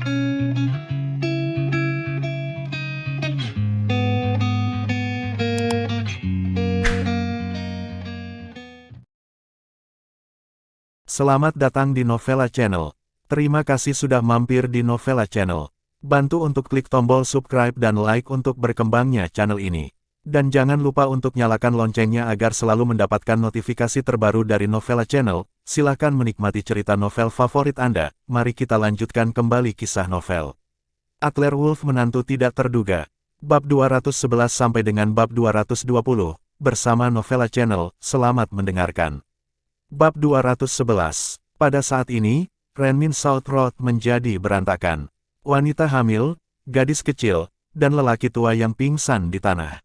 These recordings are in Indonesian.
Selamat datang di Novella Channel. Terima kasih sudah mampir di Novella Channel. Bantu untuk klik tombol subscribe dan like untuk berkembangnya channel ini. Dan jangan lupa untuk nyalakan loncengnya agar selalu mendapatkan notifikasi terbaru dari Novella Channel. Silahkan menikmati cerita novel favorit Anda. Mari kita lanjutkan kembali kisah novel. Atlerwulf menantu tidak terduga. Bab 211 sampai dengan bab 220. Bersama Novella Channel, selamat mendengarkan. Bab 211. Pada saat ini, Renmin South Road menjadi berantakan. Wanita hamil, gadis kecil, dan lelaki tua yang pingsan di tanah.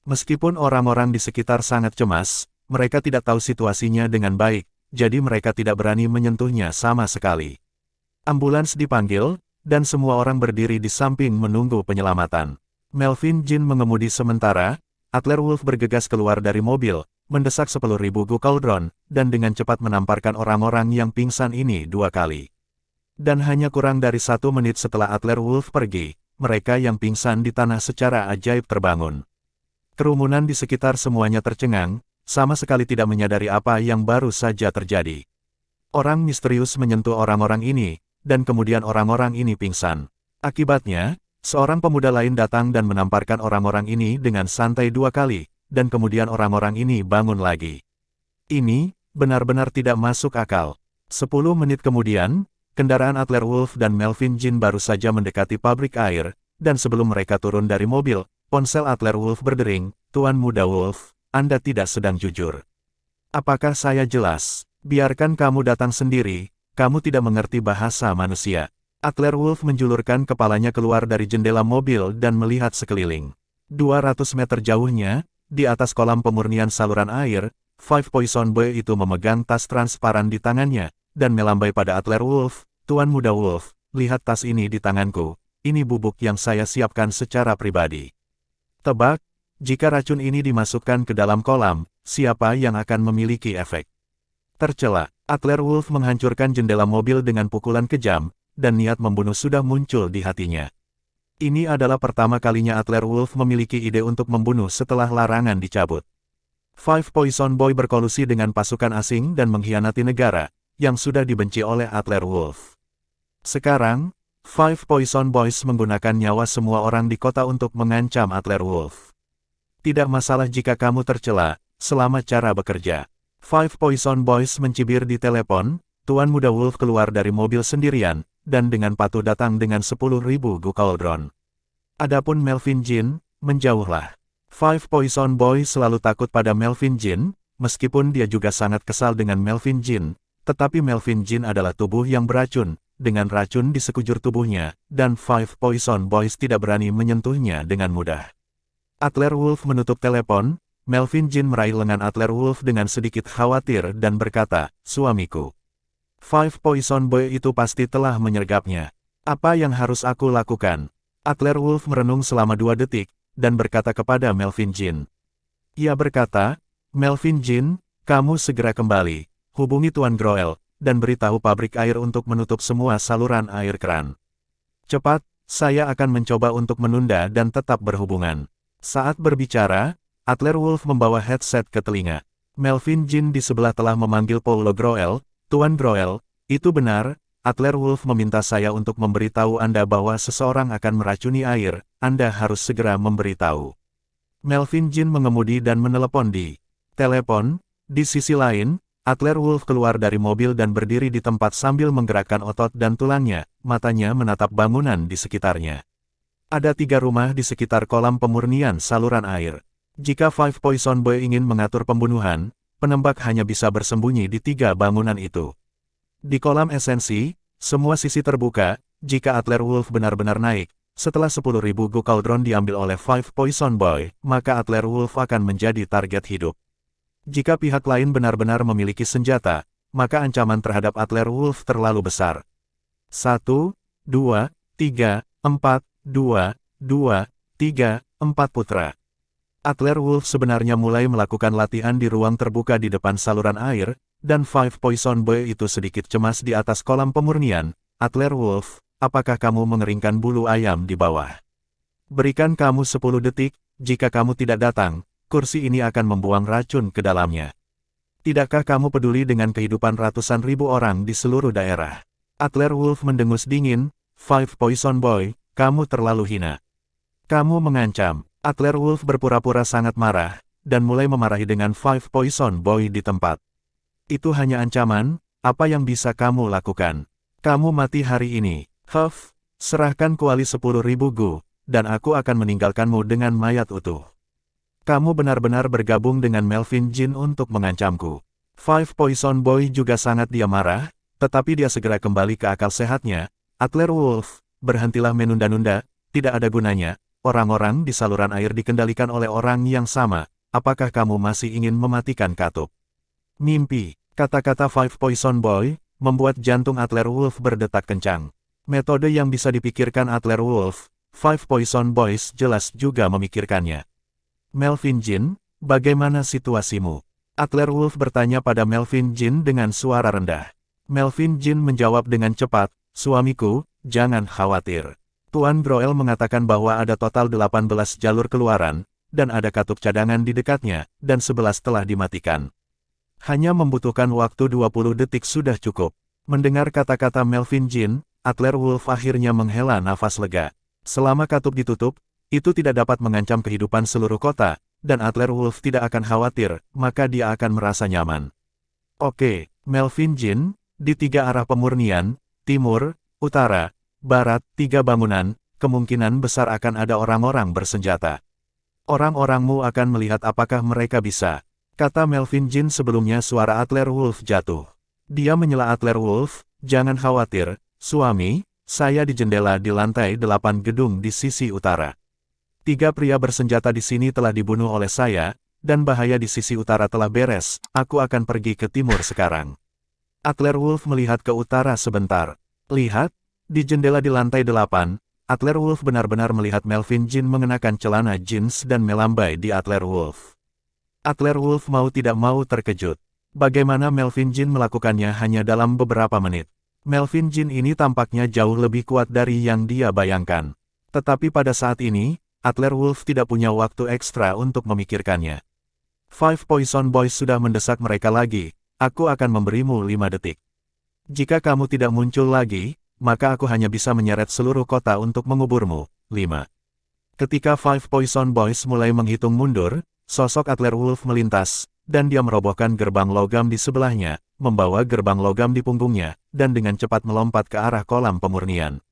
Meskipun orang-orang di sekitar sangat cemas, mereka tidak tahu situasinya dengan baik, jadi mereka tidak berani menyentuhnya sama sekali. Ambulans dipanggil, dan semua orang berdiri di samping menunggu penyelamatan. Melvin Jin mengemudi sementara, Atlerwulf bergegas keluar dari mobil, mendesak 10.000 Gucauldron, dan dengan cepat menamparkan orang-orang yang pingsan ini 2 kali. Dan hanya kurang dari 1 menit setelah Atlerwulf pergi, mereka yang pingsan di tanah secara ajaib terbangun. Kerumunan di sekitar semuanya tercengang, sama sekali tidak menyadari apa yang baru saja terjadi. Orang misterius menyentuh orang-orang ini, dan kemudian orang-orang ini pingsan. Akibatnya, seorang pemuda lain datang dan menamparkan orang-orang ini dengan santai 2 kali, dan kemudian orang-orang ini bangun lagi. Ini, benar-benar tidak masuk akal. 10 menit kemudian, kendaraan Atlerwulf dan Melvin Jin baru saja mendekati pabrik air, dan sebelum mereka turun dari mobil, ponsel Atlerwulf berdering, "Tuan Muda Wolf, Anda tidak sedang jujur. Apakah saya jelas? Biarkan kamu datang sendiri, kamu tidak mengerti bahasa manusia." Atlerwulf menjulurkan kepalanya keluar dari jendela mobil dan melihat sekeliling. 200 meter jauhnya, di atas kolam pemurnian saluran air, Five Poison Boy itu memegang tas transparan di tangannya, dan melambai pada Atlerwulf, "Tuan Muda Wolf, lihat tas ini di tanganku, ini bubuk yang saya siapkan secara pribadi. Tebak, jika racun ini dimasukkan ke dalam kolam, siapa yang akan memiliki efek?" Tercela, Atlerwulf menghancurkan jendela mobil dengan pukulan kejam, dan niat membunuh sudah muncul di hatinya. Ini adalah pertama kalinya Atlerwulf memiliki ide untuk membunuh setelah larangan dicabut. Five Poison Boy berkolusi dengan pasukan asing dan mengkhianati negara, yang sudah dibenci oleh Atlerwulf. Sekarang, Five Poison Boys menggunakan nyawa semua orang di kota untuk mengancam Atlerwulf. Tidak masalah jika kamu tercela, selama cara bekerja. Five Poison Boys mencibir di telepon, Tuan Muda Wolf keluar dari mobil sendirian, dan dengan patuh datang dengan 10.000 Gucauldron. Adapun Melvin Jin, menjauhlah. Five Poison Boy selalu takut pada Melvin Jin, meskipun dia juga sangat kesal dengan Melvin Jin, tetapi Melvin Jin adalah tubuh yang beracun, dengan racun di sekujur tubuhnya, dan Five Poison Boys tidak berani menyentuhnya dengan mudah. Atlerwulf menutup telepon, Melvin Jin meraih lengan Atlerwulf dengan sedikit khawatir dan berkata, "Suamiku. Five Poison Boy itu pasti telah menyergapnya. Apa yang harus aku lakukan?" Atlerwulf merenung selama 2 detik, dan berkata kepada Melvin Jin. Ia berkata, "Melvin Jin, kamu segera kembali, hubungi Tuan Groel, dan beritahu pabrik air untuk menutup semua saluran air keran. Cepat, saya akan mencoba untuk menunda dan tetap berhubungan." Saat berbicara, Atlerwulf membawa headset ke telinga. Melvin Jin di sebelah telah memanggil Paulo Groel. "Tuan Groel, itu benar, Atlerwulf meminta saya untuk memberitahu Anda bahwa seseorang akan meracuni air, Anda harus segera memberitahu." Melvin Jin mengemudi dan menelepon di telepon. Di sisi lain, Atlerwulf keluar dari mobil dan berdiri di tempat sambil menggerakkan otot dan tulangnya, matanya menatap bangunan di sekitarnya. Ada 3 rumah di sekitar kolam pemurnian saluran air. Jika Five Poison Boy ingin mengatur pembunuhan, penembak hanya bisa bersembunyi di 3 bangunan itu. Di kolam esensi, semua sisi terbuka, jika Atlerwulf benar-benar naik, setelah 10.000 Gucauldron diambil oleh Five Poison Boy, maka Atlerwulf akan menjadi target hidup. Jika pihak lain benar-benar memiliki senjata, maka ancaman terhadap Atlerwulf terlalu besar. 1, 2, 3, 4, 2, 2, 3, 4 putra. Atlerwulf sebenarnya mulai melakukan latihan di ruang terbuka di depan saluran air, dan Five Poison Boy itu sedikit cemas di atas kolam pemurnian. "Atlerwulf, apakah kamu mengeringkan bulu ayam di bawah? Berikan kamu 10 detik, jika kamu tidak datang, kursi ini akan membuang racun ke dalamnya. Tidakkah kamu peduli dengan kehidupan ratusan ribu orang di seluruh daerah? Adler Wolf mendengus dingin, Five Poison Boy, kamu terlalu hina. Kamu mengancam. Adler Wolf berpura-pura sangat marah, dan mulai memarahi dengan Five Poison Boy di tempat. Itu hanya ancaman, apa yang bisa kamu lakukan? Kamu mati hari ini. Huff, serahkan kuali 10.000 gu, dan aku akan meninggalkanmu dengan mayat utuh. Kamu benar-benar bergabung dengan Melvin Jin untuk mengancamku. Five Poison Boy juga sangat dia marah, tetapi dia segera kembali ke akal sehatnya. Adler Wolf, berhentilah menunda-nunda, tidak ada gunanya. Orang-orang di saluran air dikendalikan oleh orang yang sama. Apakah kamu masih ingin mematikan katup? Mimpi, kata-kata Five Poison Boy, membuat jantung Adler Wolf berdetak kencang. Metode yang bisa dipikirkan Adler Wolf, Five Poison Boys jelas juga memikirkannya. Melvin Jin, bagaimana situasimu? Adler Wolf bertanya pada Melvin Jin dengan suara rendah. Melvin Jin menjawab dengan cepat, suamiku, jangan khawatir. Tuan Groel mengatakan bahwa ada total 18 jalur keluaran, dan ada katup cadangan di dekatnya, dan 11 telah dimatikan. Hanya membutuhkan waktu 20 detik sudah cukup. Mendengar kata-kata Melvin Jin, Adler Wolf akhirnya menghela nafas lega. Selama katup ditutup, itu tidak dapat mengancam kehidupan seluruh kota, dan Adler Wolf tidak akan khawatir, maka dia akan merasa nyaman. Oke, Melvin Jin, di 3 arah pemurnian, timur, utara, barat, 3 bangunan, kemungkinan besar akan ada orang-orang bersenjata. Orang-orangmu akan melihat apakah mereka bisa, kata Melvin Jin sebelumnya suara Adler Wolf jatuh. Dia menyela Adler Wolf, jangan khawatir, suami, saya di jendela di lantai 8 gedung di sisi utara. 3 pria bersenjata di sini telah dibunuh oleh saya, dan bahaya di sisi utara telah beres, aku akan pergi ke timur sekarang. Adler Wolf melihat ke utara sebentar. Lihat, di jendela di lantai 8, Adler Wolf benar-benar melihat Melvin Jin mengenakan celana jeans dan melambai di Adler Wolf. Adler Wolf mau tidak mau terkejut. Bagaimana Melvin Jin melakukannya hanya dalam beberapa menit. Melvin Jin ini tampaknya jauh lebih kuat dari yang dia bayangkan. Tetapi pada saat ini, Adler Wolf tidak punya waktu ekstra untuk memikirkannya. Five Poison Boys sudah mendesak mereka lagi. Aku akan memberimu 5 detik. Jika kamu tidak muncul lagi, maka aku hanya bisa menyeret seluruh kota untuk menguburmu. 5. Ketika Five Poison Boys mulai menghitung mundur, sosok Adler Wolf melintas, dan dia merobohkan gerbang logam di sebelahnya, membawa gerbang logam di punggungnya, dan dengan cepat melompat ke arah kolam pemurnian.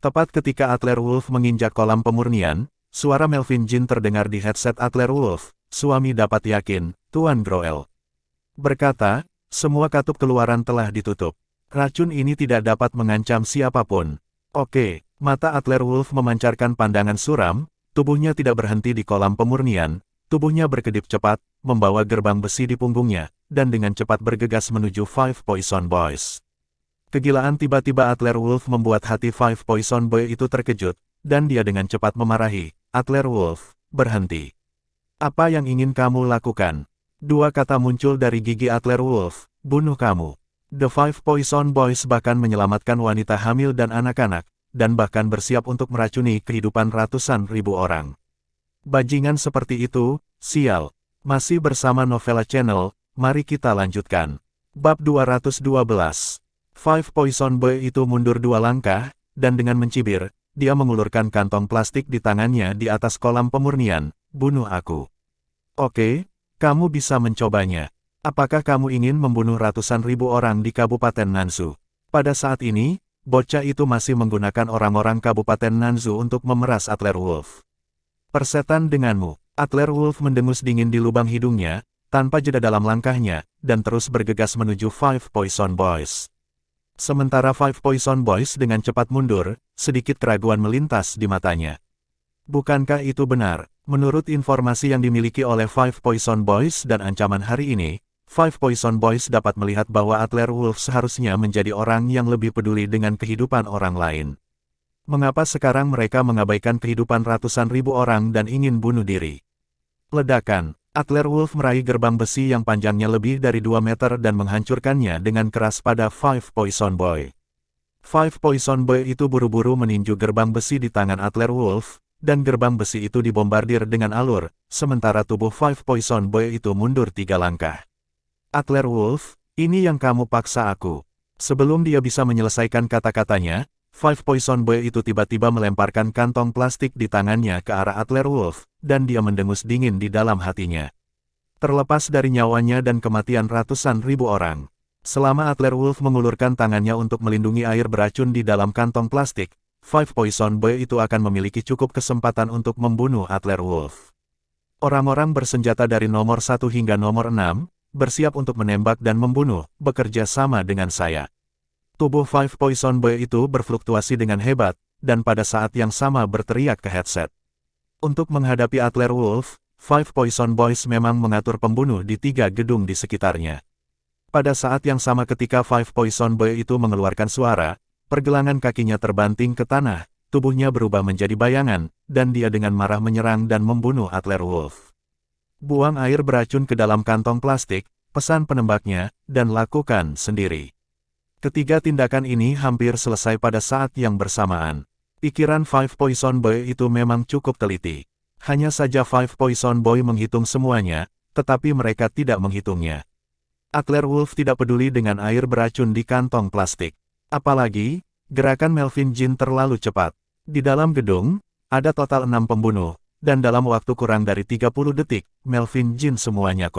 Tepat ketika Adler Wolf menginjak kolam pemurnian, suara Melvin Jin terdengar di headset Adler Wolf, suami dapat yakin, Tuan Groel berkata, semua katup keluaran telah ditutup. Racun ini tidak dapat mengancam siapapun. Oke, mata Adler Wolf memancarkan pandangan suram, tubuhnya tidak berhenti di kolam pemurnian, tubuhnya berkedip cepat, membawa gerbang besi di punggungnya, dan dengan cepat bergegas menuju Five Poison Boys. Kegilaan tiba-tiba Adler Wolf membuat hati Five Poison Boy itu terkejut, dan dia dengan cepat memarahi, Adler Wolf, berhenti. Apa yang ingin kamu lakukan? 2 kata muncul dari gigi Adler Wolf, bunuh kamu. The Five Poison Boys bahkan menyelamatkan wanita hamil dan anak-anak, dan bahkan bersiap untuk meracuni kehidupan ratusan ribu orang. Bajingan seperti itu, sial. Masih bersama Novella Channel, mari kita lanjutkan. Bab 212. Five Poison Boy itu mundur 2 langkah, dan dengan mencibir, dia mengulurkan kantong plastik di tangannya di atas kolam pemurnian, bunuh aku. Oke. Kamu bisa mencobanya. Apakah kamu ingin membunuh ratusan ribu orang di Kabupaten Nansu? Pada saat ini, bocah itu masih menggunakan orang-orang Kabupaten Nansu untuk memeras Adler Wolf. Persetan denganmu. Adler Wolf mendengus dingin di lubang hidungnya, tanpa jeda dalam langkahnya, dan terus bergegas menuju Five Poison Boys. Sementara Five Poison Boys dengan cepat mundur, sedikit keraguan melintas di matanya. Bukankah itu benar? Menurut informasi yang dimiliki oleh Five Poison Boys dan ancaman hari ini, Five Poison Boys dapat melihat bahwa Adler Wolf seharusnya menjadi orang yang lebih peduli dengan kehidupan orang lain. Mengapa sekarang mereka mengabaikan kehidupan ratusan ribu orang dan ingin bunuh diri? Ledakan. Adler Wolf meraih gerbang besi yang panjangnya lebih dari 2 meter dan menghancurkannya dengan keras pada Five Poison Boy. Five Poison Boy itu buru-buru meninju gerbang besi di tangan Adler Wolf, dan gerbang besi itu dibombardir dengan alur, sementara tubuh Five Poison Boy itu mundur 3 langkah. Adler Wolf, ini yang kamu paksa aku. Sebelum dia bisa menyelesaikan kata-katanya, Five Poison Boy itu tiba-tiba melemparkan kantong plastik di tangannya ke arah Adler Wolf, dan dia mendengus dingin di dalam hatinya. Terlepas dari nyawanya dan kematian ratusan ribu orang. Selama Adler Wolf mengulurkan tangannya untuk melindungi air beracun di dalam kantong plastik, Five Poison Boy itu akan memiliki cukup kesempatan untuk membunuh Adler Wolf. Orang-orang bersenjata dari nomor 1 hingga nomor 6, bersiap untuk menembak dan membunuh, bekerja sama dengan saya. Tubuh Five Poison Boy itu berfluktuasi dengan hebat, dan pada saat yang sama berteriak ke headset. Untuk menghadapi Adler Wolf, Five Poison Boys memang mengatur pembunuh di 3 gedung di sekitarnya. Pada saat yang sama ketika Five Poison Boy itu mengeluarkan suara, pergelangan kakinya terbanting ke tanah, tubuhnya berubah menjadi bayangan, dan dia dengan marah menyerang dan membunuh Adler Wolf. Buang air beracun ke dalam kantong plastik, pesan penembaknya, dan lakukan sendiri. Ketiga tindakan ini hampir selesai pada saat yang bersamaan. Pikiran Five Poison Boy itu memang cukup teliti. Hanya saja Five Poison Boy menghitung semuanya, tetapi mereka tidak menghitungnya. Adler Wolf tidak peduli dengan air beracun di kantong plastik. Apalagi, gerakan Melvin Jin terlalu cepat. Di dalam gedung, ada total 6 pembunuh, dan dalam waktu kurang dari 30 detik, Melvin Jin semuanya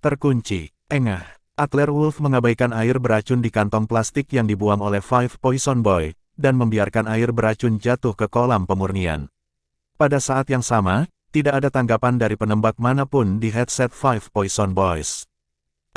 terkunci. Engah, Adler Wolf mengabaikan air beracun di kantong plastik yang dibuang oleh Five Poison Boy, dan membiarkan air beracun jatuh ke kolam pemurnian. Pada saat yang sama, tidak ada tanggapan dari penembak manapun di headset Five Poison Boys.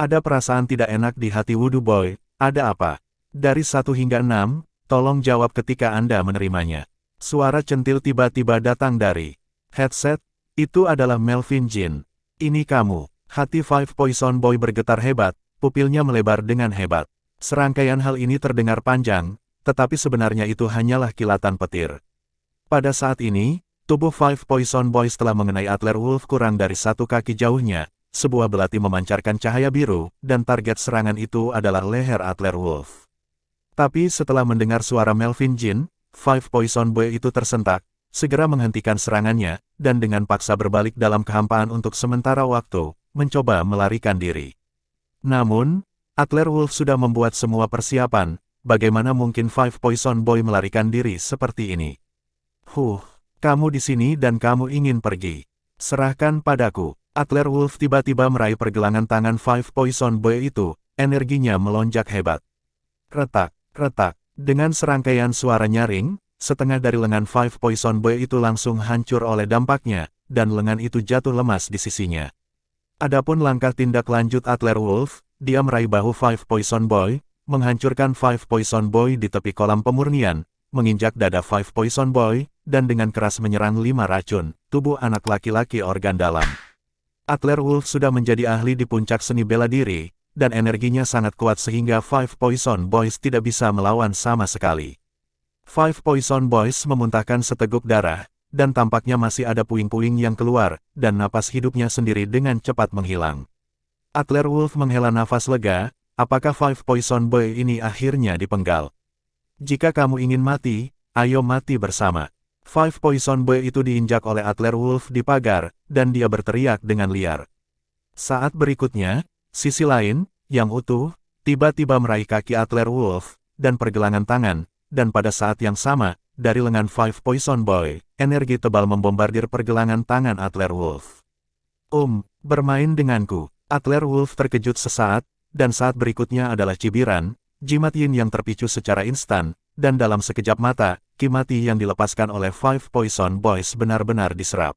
Ada perasaan tidak enak di hati Voodoo Boy. Ada apa? Dari 1 hingga 6, tolong jawab ketika Anda menerimanya. Suara centil tiba-tiba datang dari headset. Itu adalah Melvin Jin. Ini kamu. Hati Five Poison Boy bergetar hebat, pupilnya melebar dengan hebat. Serangkaian hal ini terdengar panjang, tetapi sebenarnya itu hanyalah kilatan petir. Pada saat ini, tubuh Five Poison Boys telah mengenai Adler Wolf kurang dari 1 kaki jauhnya. Sebuah belati memancarkan cahaya biru, dan target serangan itu adalah leher Adler Wolf. Tapi setelah mendengar suara Melvin Jin, Five Poison Boy itu tersentak, segera menghentikan serangannya, dan dengan paksa berbalik dalam kehampaan untuk sementara waktu, mencoba melarikan diri. Namun, Adler Wolf sudah membuat semua persiapan, bagaimana mungkin Five Poison Boy melarikan diri seperti ini? Kamu di sini dan kamu ingin pergi. Serahkan padaku. Adler Wolf tiba-tiba meraih pergelangan tangan Five Poison Boy itu, energinya melonjak hebat. Retak, retak, dengan serangkaian suara nyaring, setengah dari lengan Five Poison Boy itu langsung hancur oleh dampaknya, dan lengan itu jatuh lemas di sisinya. Adapun langkah tindak lanjut Adler Wolf, dia meraih bahu Five Poison Boy, menghancurkan Five Poison Boy di tepi kolam pemurnian, menginjak dada Five Poison Boy, dan dengan keras menyerang 5 racun, tubuh anak laki-laki organ dalam. Adler Wolf sudah menjadi ahli di puncak seni bela diri, dan energinya sangat kuat sehingga Five Poison Boys tidak bisa melawan sama sekali. Five Poison Boys memuntahkan seteguk darah, dan tampaknya masih ada puing-puing yang keluar, dan napas hidupnya sendiri dengan cepat menghilang. Adler Wolf menghela nafas lega, apakah Five Poison Boy ini akhirnya dipenggal? Jika kamu ingin mati, ayo mati bersama. Five Poison Boy itu diinjak oleh Adler Wolf di pagar, dan dia berteriak dengan liar. Saat berikutnya, sisi lain, yang utuh, tiba-tiba meraih kaki Adler Wolf, dan pergelangan tangan, dan pada saat yang sama, dari lengan Five Poison Boy, energi tebal membombardir pergelangan tangan Adler Wolf. Bermain denganku. Adler Wolf terkejut sesaat, dan saat berikutnya adalah cibiran, jimat yin yang terpicu secara instan, dan dalam sekejap mata, ki mati yang dilepaskan oleh Five Poison Boys benar-benar diserap.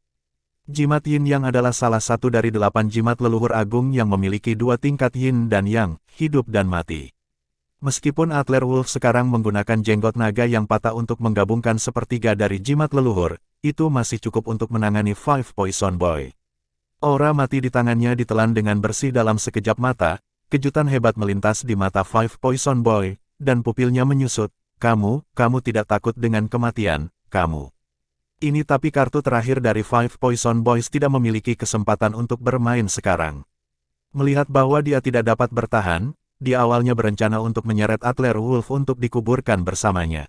Jimat yin yang adalah salah satu dari 8 jimat leluhur agung yang memiliki 2 tingkat yin dan yang, hidup dan mati. Meskipun Adler Wolf sekarang menggunakan jenggot naga yang patah untuk menggabungkan sepertiga dari jimat leluhur, itu masih cukup untuk menangani Five Poison Boy. Aura mati di tangannya ditelan dengan bersih dalam sekejap mata, kejutan hebat melintas di mata Five Poison Boy, dan pupilnya menyusut. Kamu tidak takut dengan kematian, kamu. Ini tapi kartu terakhir dari Five Poison Boys tidak memiliki kesempatan untuk bermain sekarang. Melihat bahwa dia tidak dapat bertahan, dia awalnya berencana untuk menyeret Adler Wolf untuk dikuburkan bersamanya.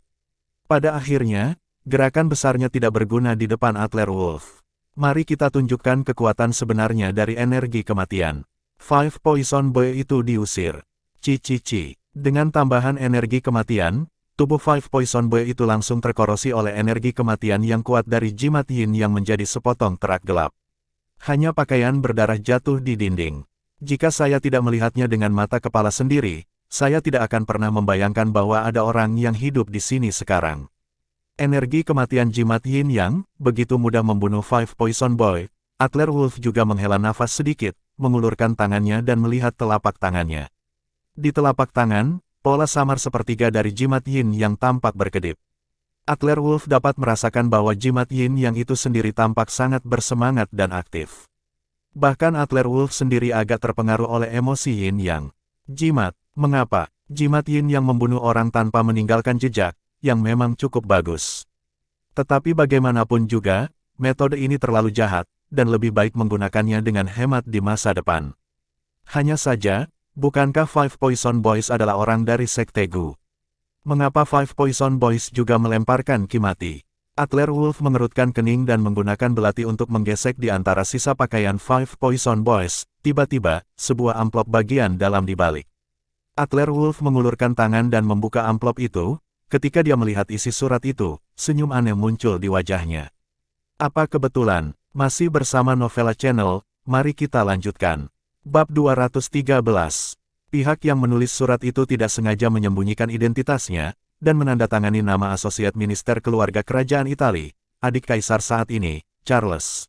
Pada akhirnya, gerakan besarnya tidak berguna di depan Adler Wolf. Mari kita tunjukkan kekuatan sebenarnya dari energi kematian. Five Poison Boy itu diusir. Cici. Dengan tambahan energi kematian, tubuh Five Poison Boy itu langsung terkorosi oleh energi kematian yang kuat dari jimat yin yang menjadi sepotong terak gelap. Hanya pakaian berdarah jatuh di dinding. Jika saya tidak melihatnya dengan mata kepala sendiri, saya tidak akan pernah membayangkan bahwa ada orang yang hidup di sini sekarang. Energi kematian jimat yin yang begitu mudah membunuh Five Poison Boy. Adler Wolf juga menghela nafas sedikit, mengulurkan tangannya dan melihat telapak tangannya. Di telapak tangan, pola samar sepertiga dari jimat yin yang tampak berkedip. Adler Wolf dapat merasakan bahwa jimat yin yang itu sendiri tampak sangat bersemangat dan aktif. Bahkan Adler Wolf sendiri agak terpengaruh oleh emosi yin yang. Jimat, mengapa? Jimat yin yang membunuh orang tanpa meninggalkan jejak, yang memang cukup bagus. Tetapi bagaimanapun juga, metode ini terlalu jahat, dan lebih baik menggunakannya dengan hemat di masa depan. Hanya saja, bukankah Five Poison Boys adalah orang dari Sekte Gu? Mengapa Five Poison Boys juga melemparkan ki mati? Adler Wolf mengerutkan kening dan menggunakan belati untuk menggesek di antara sisa pakaian Five Poison Boys. Tiba-tiba, sebuah amplop bagian dalam dibalik. Adler Wolf mengulurkan tangan dan membuka amplop itu. Ketika dia melihat isi surat itu, senyum aneh muncul di wajahnya. Apa kebetulan, masih bersama Novella Channel, mari kita lanjutkan. Bab 213. Pihak yang menulis surat itu tidak sengaja menyembunyikan identitasnya, dan menandatangani nama asosiat minister keluarga kerajaan Italia, adik kaisar saat ini, Charles.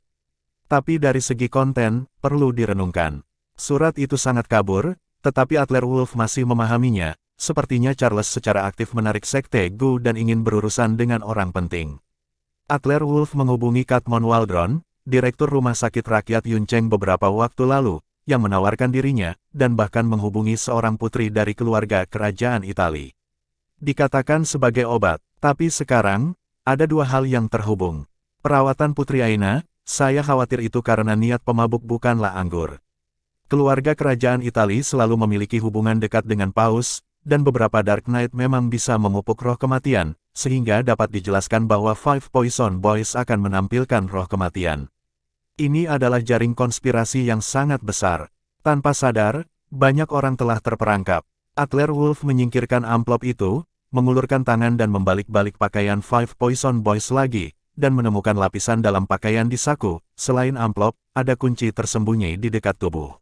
Tapi dari segi konten, perlu direnungkan. Surat itu sangat kabur, tetapi Adler Wolf masih memahaminya. Sepertinya Charles secara aktif menarik Sekte Gu dan ingin berurusan dengan orang penting. Adler Wolf menghubungi Katmon Waldron, direktur rumah sakit rakyat Yuncheng beberapa waktu lalu, yang menawarkan dirinya, dan bahkan menghubungi seorang putri dari keluarga kerajaan Italia. Dikatakan sebagai obat, tapi sekarang, ada dua hal yang terhubung. Perawatan Putri Aina, saya khawatir itu karena niat pemabuk bukanlah anggur. Keluarga kerajaan Italia selalu memiliki hubungan dekat dengan Paus, dan beberapa Dark Knight memang bisa memupuk roh kematian, sehingga dapat dijelaskan bahwa Five Poison Boys akan menampilkan roh kematian. Ini adalah jaring konspirasi yang sangat besar. Tanpa sadar, banyak orang telah terperangkap. Adler Wolf menyingkirkan amplop itu, mengulurkan tangan dan membalik-balik pakaian Five Poison Boys lagi, dan menemukan lapisan dalam pakaian di saku. Selain amplop, ada kunci tersembunyi di dekat tubuh.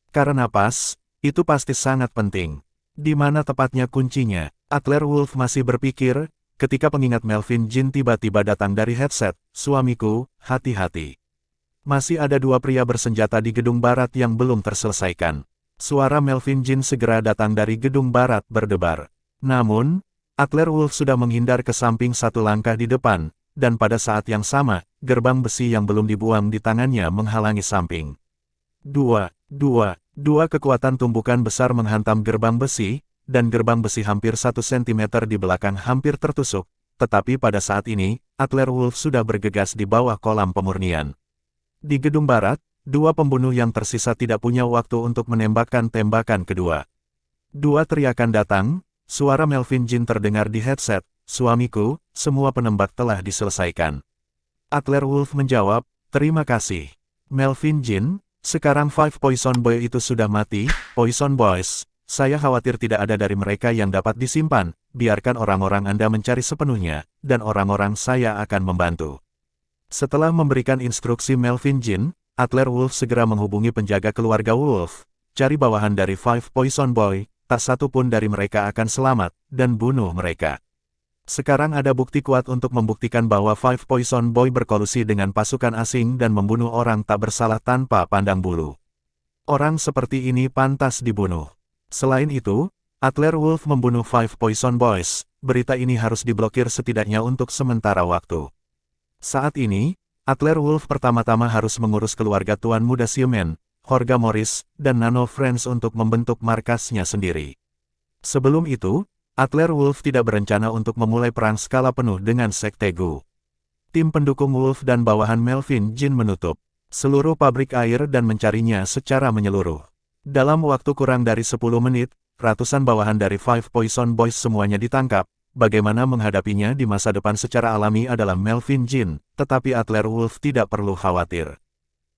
Karena pas, itu pasti sangat penting. Di mana tepatnya kuncinya? Adler Wolf masih berpikir, ketika pengingat Melvin Jin tiba-tiba datang dari headset. Suamiku, hati-hati. Masih ada dua pria bersenjata di gedung barat yang belum terselesaikan. Suara Melvin Jin segera datang dari gedung barat berdebar. Namun, Adler Wolf sudah menghindar ke samping satu langkah di depan, dan pada saat yang sama, gerbang besi yang belum dibuang di tangannya menghalangi samping. Dua kekuatan tumbukan besar menghantam gerbang besi, dan gerbang besi hampir 1 cm di belakang hampir tertusuk, tetapi pada saat ini, Adler Wolf sudah bergegas di bawah kolam pemurnian. Di gedung barat, dua pembunuh yang tersisa tidak punya waktu untuk menembakkan tembakan kedua. Dua teriakan datang, suara Melvin Jin terdengar di headset, suamiku, semua penembak telah diselesaikan. Adler Wolf menjawab, terima kasih. Melvin Jin, sekarang Five Poison Boy itu sudah mati. Poison Boys, saya khawatir tidak ada dari mereka yang dapat disimpan, biarkan orang-orang Anda mencari sepenuhnya, dan orang-orang saya akan membantu. Setelah memberikan instruksi Melvin Jin, Adler Wolf segera menghubungi penjaga keluarga Wolf, cari bawahan dari Five Poison Boy, tak satu pun dari mereka akan selamat, dan bunuh mereka. Sekarang ada bukti kuat untuk membuktikan bahwa Five Poison Boy berkolusi dengan pasukan asing dan membunuh orang tak bersalah tanpa pandang bulu. Orang seperti ini pantas dibunuh. Selain itu, Adler Wolf membunuh Five Poison Boys. Berita ini harus diblokir setidaknya untuk sementara waktu. Saat ini, Adler Wolf pertama-tama harus mengurus keluarga Tuan Muda Xiumen, Jorge Morris, dan Nano Friends untuk membentuk markasnya sendiri. Sebelum itu, Adler Wolf tidak berencana untuk memulai perang skala penuh dengan Sekte Gu. Tim pendukung Wolf dan bawahan Melvin Jin menutup seluruh pabrik air dan mencarinya secara menyeluruh. Dalam waktu kurang dari 10 menit, ratusan bawahan dari Five Poison Boys semuanya ditangkap. Bagaimana menghadapinya di masa depan secara alami adalah Melvin Jin, tetapi Adler Wolf tidak perlu khawatir.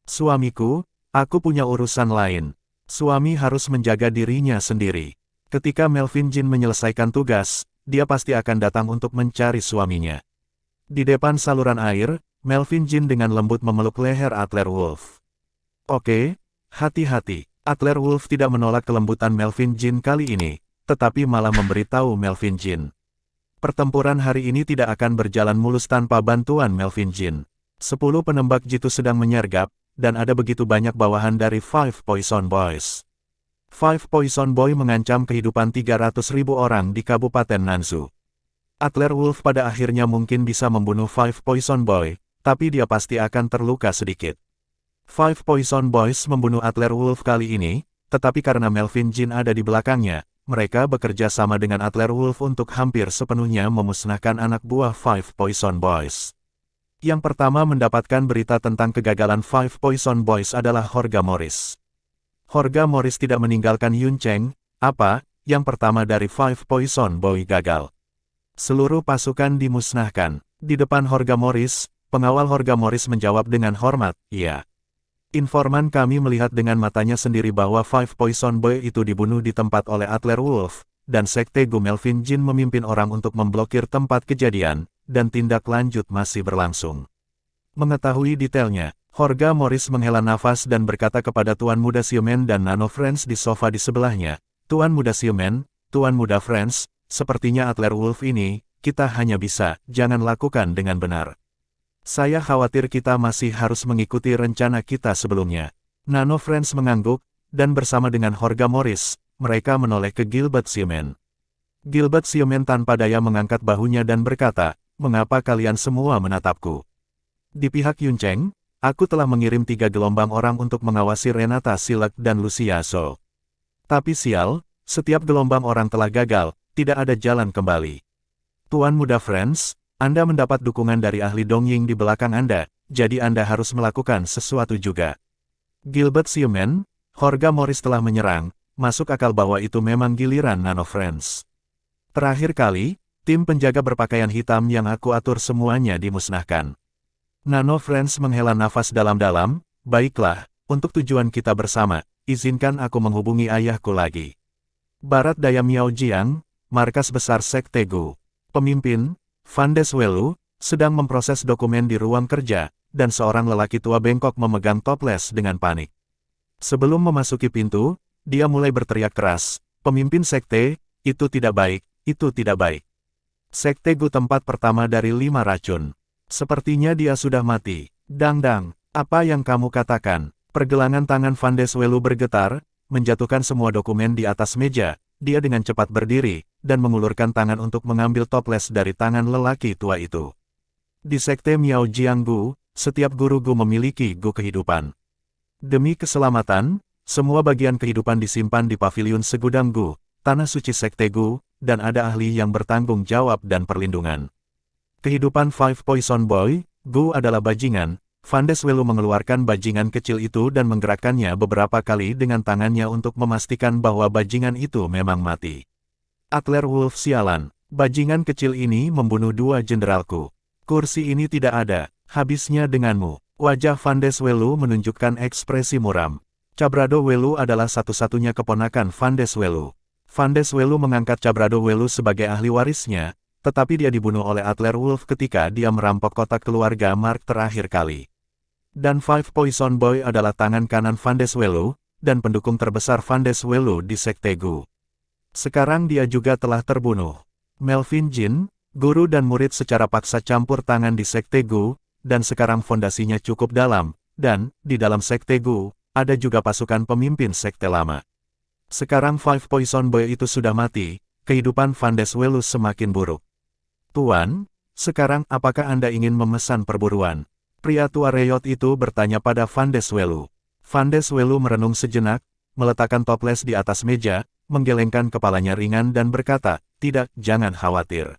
Suamiku, aku punya urusan lain. Suami harus menjaga dirinya sendiri. Ketika Melvin Jin menyelesaikan tugas, dia pasti akan datang untuk mencari suaminya. Di depan saluran air, Melvin Jin dengan lembut memeluk leher Adler Wolf. Oke, hati-hati. Adler Wolf tidak menolak kelembutan Melvin Jin kali ini, tetapi malah memberitahu Melvin Jin. Pertempuran hari ini tidak akan berjalan mulus tanpa bantuan Melvin Jin. 10 penembak jitu sedang menyergap, dan ada begitu banyak bawahan dari Five Poison Boys. Five Poison Boy mengancam kehidupan 300.000 orang di Kabupaten Nansu. Adler Wolf pada akhirnya mungkin bisa membunuh Five Poison Boy, tapi dia pasti akan terluka sedikit. Five Poison Boys membunuh Adler Wolf kali ini, tetapi karena Melvin Jin ada di belakangnya, mereka bekerja sama dengan Adler Wolf untuk hampir sepenuhnya memusnahkan anak buah Five Poison Boys. Yang pertama mendapatkan berita tentang kegagalan Five Poison Boys adalah Jorge Morris. Jorge Morris tidak meninggalkan Yun Cheng, yang pertama dari Five Poison Boy gagal. Seluruh pasukan dimusnahkan. Di depan Jorge Morris, pengawal Jorge Morris menjawab dengan hormat, "Iya." Informan kami melihat dengan matanya sendiri bahwa Five Poison Boy itu dibunuh di tempat oleh Adler Wolf, dan Sekte Gu Melvin Jin memimpin orang untuk memblokir tempat kejadian, dan tindak lanjut masih berlangsung. Mengetahui detailnya, Jorge Morris menghela nafas dan berkata kepada Tuan Muda Xiumen dan Nano Friends di sofa di sebelahnya, "Tuan Muda Xiumen, Tuan Muda Friends, sepertinya Adler Wolf ini, kita hanya bisa, jangan lakukan dengan benar. Saya khawatir kita masih harus mengikuti rencana kita sebelumnya." Nano Friends mengangguk, dan bersama dengan Jorge Morris, mereka menoleh ke Gilbert Xiumen. Gilbert Xiumen tanpa daya mengangkat bahunya dan berkata, "Mengapa kalian semua menatapku? Di pihak Yun Cheng, aku telah mengirim 3 gelombang orang untuk mengawasi Renata Silek dan Lucia So. Tapi sial, setiap gelombang orang telah gagal, tidak ada jalan kembali. Tuan Muda Friends, Anda mendapat dukungan dari ahli Dongying di belakang Anda, jadi Anda harus melakukan sesuatu juga." Gilbert Xiumen, Jorge Morris telah menyerang, masuk akal bahwa itu memang giliran Nano Friends. Terakhir kali, tim penjaga berpakaian hitam yang aku atur semuanya dimusnahkan. Nano Friends menghela nafas dalam-dalam, "Baiklah, untuk tujuan kita bersama, izinkan aku menghubungi ayahku lagi." Barat Daya Miao Jiang, markas besar Sekte Gu. Pemimpin, Van Des Welu, sedang memproses dokumen di ruang kerja, dan seorang lelaki tua bengkok memegang toples dengan panik. Sebelum memasuki pintu, dia mulai berteriak keras, "Pemimpin sekte, itu tidak baik, itu tidak baik. Sekte Gu tempat pertama dari 5 racun. Sepertinya dia sudah mati." "Dang-dang, apa yang kamu katakan?" Pergelangan tangan Van Des Welu bergetar, menjatuhkan semua dokumen di atas meja. Dia dengan cepat berdiri, dan mengulurkan tangan untuk mengambil toples dari tangan lelaki tua itu. Di Sekte Miao Jiang Gu, setiap guru Gu memiliki Gu kehidupan. Demi keselamatan, semua bagian kehidupan disimpan di paviliun segudang Gu, tanah suci Sekte Gu, dan ada ahli yang bertanggung jawab dan perlindungan. Kehidupan Five Poison Boy, Gu adalah bajingan. Van Des Welu mengeluarkan bajingan kecil itu dan menggerakkannya beberapa kali dengan tangannya untuk memastikan bahwa bajingan itu memang mati. "Adler Wolf sialan, bajingan kecil ini membunuh 2 jenderalku. Kursi ini tidak ada, habisnya denganmu." Wajah Van Des Welu menunjukkan ekspresi muram. Cabrado Welu adalah satu-satunya keponakan Van Des Welu. Van Des Welu mengangkat Cabrado Welu sebagai ahli warisnya, tetapi dia dibunuh oleh Adler Wolf ketika dia merampok kotak keluarga Mark terakhir kali. Dan Five Poison Boy adalah tangan kanan Van Des Welu, dan pendukung terbesar Van Des Welu di Sekte Gu. Sekarang dia juga telah terbunuh. Melvin Jin, guru dan murid secara paksa campur tangan di Sekte Gu, dan sekarang fondasinya cukup dalam, dan, di dalam Sekte Gu, ada juga pasukan pemimpin Sekte Lama. Sekarang Five Poison Boy itu sudah mati, kehidupan Van Des Welu semakin buruk. "Tuan, sekarang apakah Anda ingin memesan perburuan?" Pria tua Reyot itu bertanya pada Van Des Welu. Van Des Welu merenung sejenak, meletakkan toples di atas meja, menggelengkan kepalanya ringan dan berkata, "Tidak, jangan khawatir.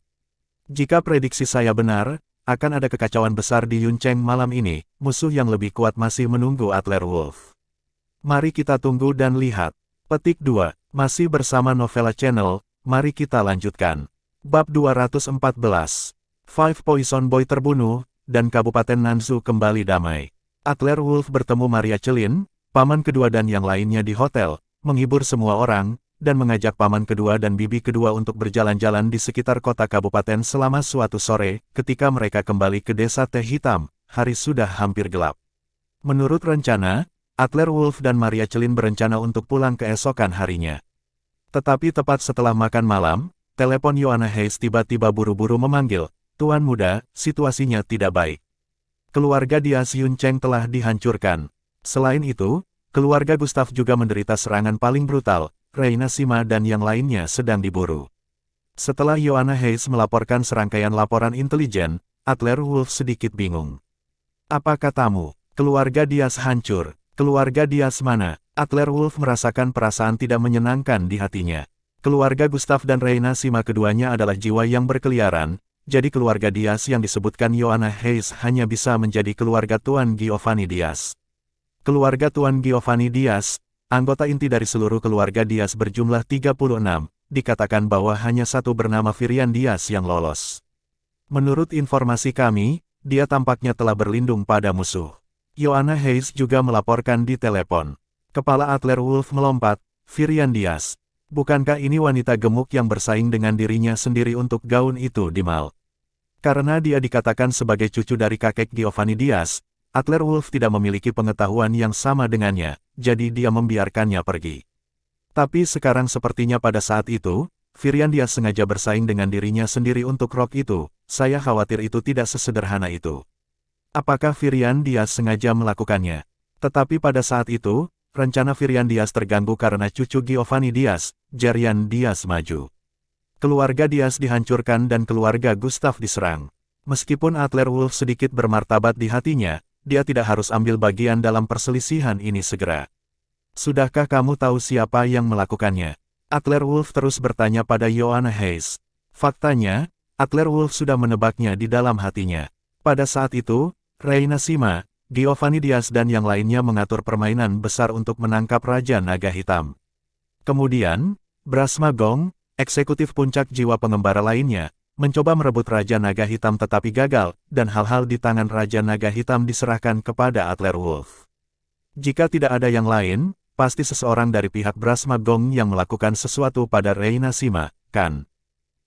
Jika prediksi saya benar, akan ada kekacauan besar di Yun Cheng malam ini, musuh yang lebih kuat masih menunggu Adler Wolf. Mari kita tunggu dan lihat." Petik 2. Masih bersama Novela Channel, mari kita lanjutkan. Bab 214. Five Poison Boy terbunuh, dan Kabupaten Nanzhou kembali damai. Adler Wolf bertemu Maria Celin, paman kedua dan yang lainnya di hotel, menghibur semua orang, dan mengajak paman kedua dan bibi kedua untuk berjalan-jalan di sekitar kota kabupaten selama suatu sore. Ketika mereka kembali ke desa Teh Hitam, hari sudah hampir gelap. Menurut rencana, Adler Wolf dan Maria Celin berencana untuk pulang keesokan harinya. Tetapi tepat setelah makan malam, telepon Joanna Hayes tiba-tiba buru-buru memanggil, "Tuan muda, situasinya tidak baik. Keluarga Diaz Yun Cheng telah dihancurkan. Selain itu, keluarga Gustav juga menderita serangan paling brutal, Reina Sima dan yang lainnya sedang diburu." Setelah Joanna Hayes melaporkan serangkaian laporan intelijen, Adler Wolf sedikit bingung. "Apa katamu? Keluarga Diaz hancur? Keluarga Diaz mana?" Adler Wolf merasakan perasaan tidak menyenangkan di hatinya. Keluarga Gustav dan Reina Sima keduanya adalah jiwa yang berkeliaran, jadi keluarga Diaz yang disebutkan Joanna Hayes hanya bisa menjadi keluarga Tuan Giovanni Diaz. Keluarga Tuan Giovanni Diaz, anggota inti dari seluruh keluarga Diaz berjumlah 36, dikatakan bahwa hanya satu bernama Firian Diaz yang lolos. Menurut informasi kami, dia tampaknya telah berlindung pada musuh. Joanna Hayes juga melaporkan di telepon. Kepala Adler Wolf melompat, "Firian Diaz. Bukankah ini wanita gemuk yang bersaing dengan dirinya sendiri untuk gaun itu di mall?" Karena dia dikatakan sebagai cucu dari kakek Giovanni Diaz, Adler Wolf tidak memiliki pengetahuan yang sama dengannya, jadi dia membiarkannya pergi. Tapi sekarang sepertinya pada saat itu, Firian Diaz sengaja bersaing dengan dirinya sendiri untuk rok itu. Saya khawatir itu tidak sesederhana itu. Apakah Firian Diaz sengaja melakukannya? Tetapi pada saat itu, rencana Firian Diaz terganggu karena cucu Giovanni Diaz, Jerian Diaz maju. Keluarga Diaz dihancurkan dan keluarga Gustav diserang. Meskipun Adler Wolf sedikit bermartabat di hatinya, dia tidak harus ambil bagian dalam perselisihan ini segera. "Sudahkah kamu tahu siapa yang melakukannya?" Adler Wolf terus bertanya pada Joanna Hayes. Faktanya, Adler Wolf sudah menebaknya di dalam hatinya. Pada saat itu, Reina Sima, Giovanni Diaz dan yang lainnya mengatur permainan besar untuk menangkap Raja Naga Hitam. Kemudian, Brahma Gong, eksekutif puncak jiwa pengembara lainnya, mencoba merebut Raja Naga Hitam tetapi gagal, dan hal-hal di tangan Raja Naga Hitam diserahkan kepada Adler Wolf. Jika tidak ada yang lain, pasti seseorang dari pihak Brahma Gong yang melakukan sesuatu pada Reina Sima, kan?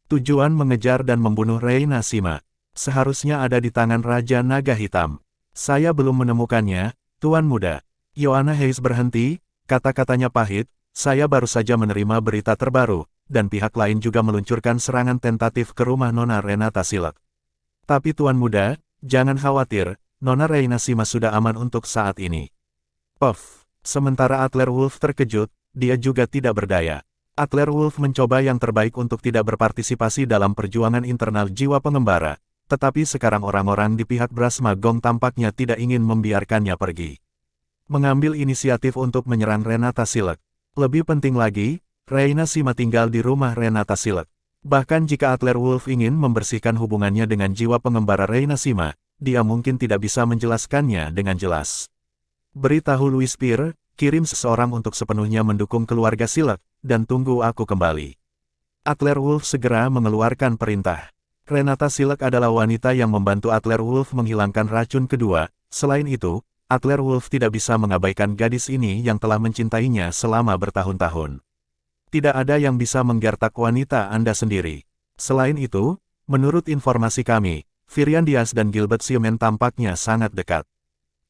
Tujuan mengejar dan membunuh Reina Sima seharusnya ada di tangan Raja Naga Hitam. Saya belum menemukannya, Tuan Muda. Joanna Hayes berhenti, kata-katanya pahit, saya baru saja menerima berita terbaru, dan pihak lain juga meluncurkan serangan tentatif ke rumah Nona Renata Silek. Tapi Tuan Muda, jangan khawatir, Nona Reina Sima sudah aman untuk saat ini. Puff. Sementara Adler Wolf terkejut, dia juga tidak berdaya. Adler Wolf mencoba yang terbaik untuk tidak berpartisipasi dalam perjuangan internal jiwa pengembara. Tetapi sekarang orang-orang di pihak Brahma Gong tampaknya tidak ingin membiarkannya pergi. Mengambil inisiatif untuk menyerang Renata Silek. Lebih penting lagi, Reina Sima tinggal di rumah Renata Silek. Bahkan jika Adler Wolf ingin membersihkan hubungannya dengan jiwa pengembara Reina Sima, dia mungkin tidak bisa menjelaskannya dengan jelas. Beritahu Louis Peer, kirim seseorang untuk sepenuhnya mendukung keluarga Silek, dan tunggu aku kembali. Adler Wolf segera mengeluarkan perintah. Renata Silek adalah wanita yang membantu Adler Wolf menghilangkan racun kedua. Selain itu, Adler Wolf tidak bisa mengabaikan gadis ini yang telah mencintainya selama bertahun-tahun. Tidak ada yang bisa menggertak wanita Anda sendiri. Selain itu, menurut informasi kami, Firian Diaz dan Gilbert Siemen tampaknya sangat dekat.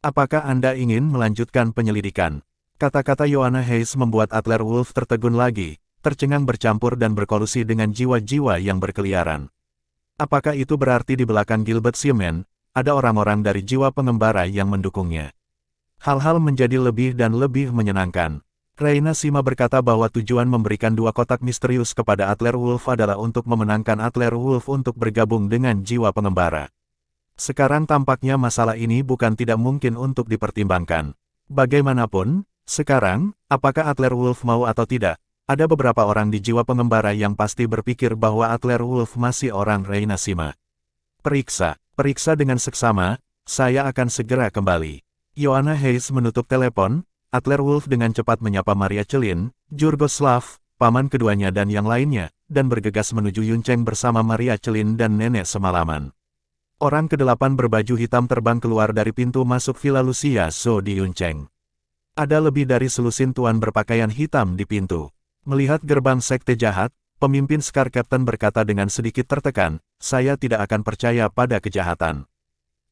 Apakah Anda ingin melanjutkan penyelidikan? Kata-kata Joanna Hayes membuat Adler Wolf tertegun lagi, tercengang bercampur dan berkolusi dengan jiwa-jiwa yang berkeliaran. Apakah itu berarti di belakang Gilbert Siemen, ada orang-orang dari jiwa pengembara yang mendukungnya? Hal-hal menjadi lebih dan lebih menyenangkan. Reina Sima berkata bahwa tujuan memberikan 2 kotak misterius kepada Adler Wolf adalah untuk memenangkan Adler Wolf untuk bergabung dengan jiwa pengembara. Sekarang tampaknya masalah ini bukan tidak mungkin untuk dipertimbangkan. Bagaimanapun, sekarang, apakah Adler Wolf mau atau tidak, ada beberapa orang di jiwa pengembara yang pasti berpikir bahwa Adler Wolf masih orang Reina Sima. Periksa dengan seksama, saya akan segera kembali. Joanna Hayes menutup telepon, Adler Wolf dengan cepat menyapa Maria Celin, Jurgoslav, paman keduanya dan yang lainnya, dan bergegas menuju Yuncheng bersama Maria Celin dan nenek semalaman. Orang ke-8 berbaju hitam terbang keluar dari pintu masuk Villa Lucia Zhou di Yuncheng. Ada lebih dari selusin tuan berpakaian hitam di pintu. Melihat gerbang sekte jahat, pemimpin Scar Captain berkata dengan sedikit tertekan, "Saya tidak akan percaya pada kejahatan.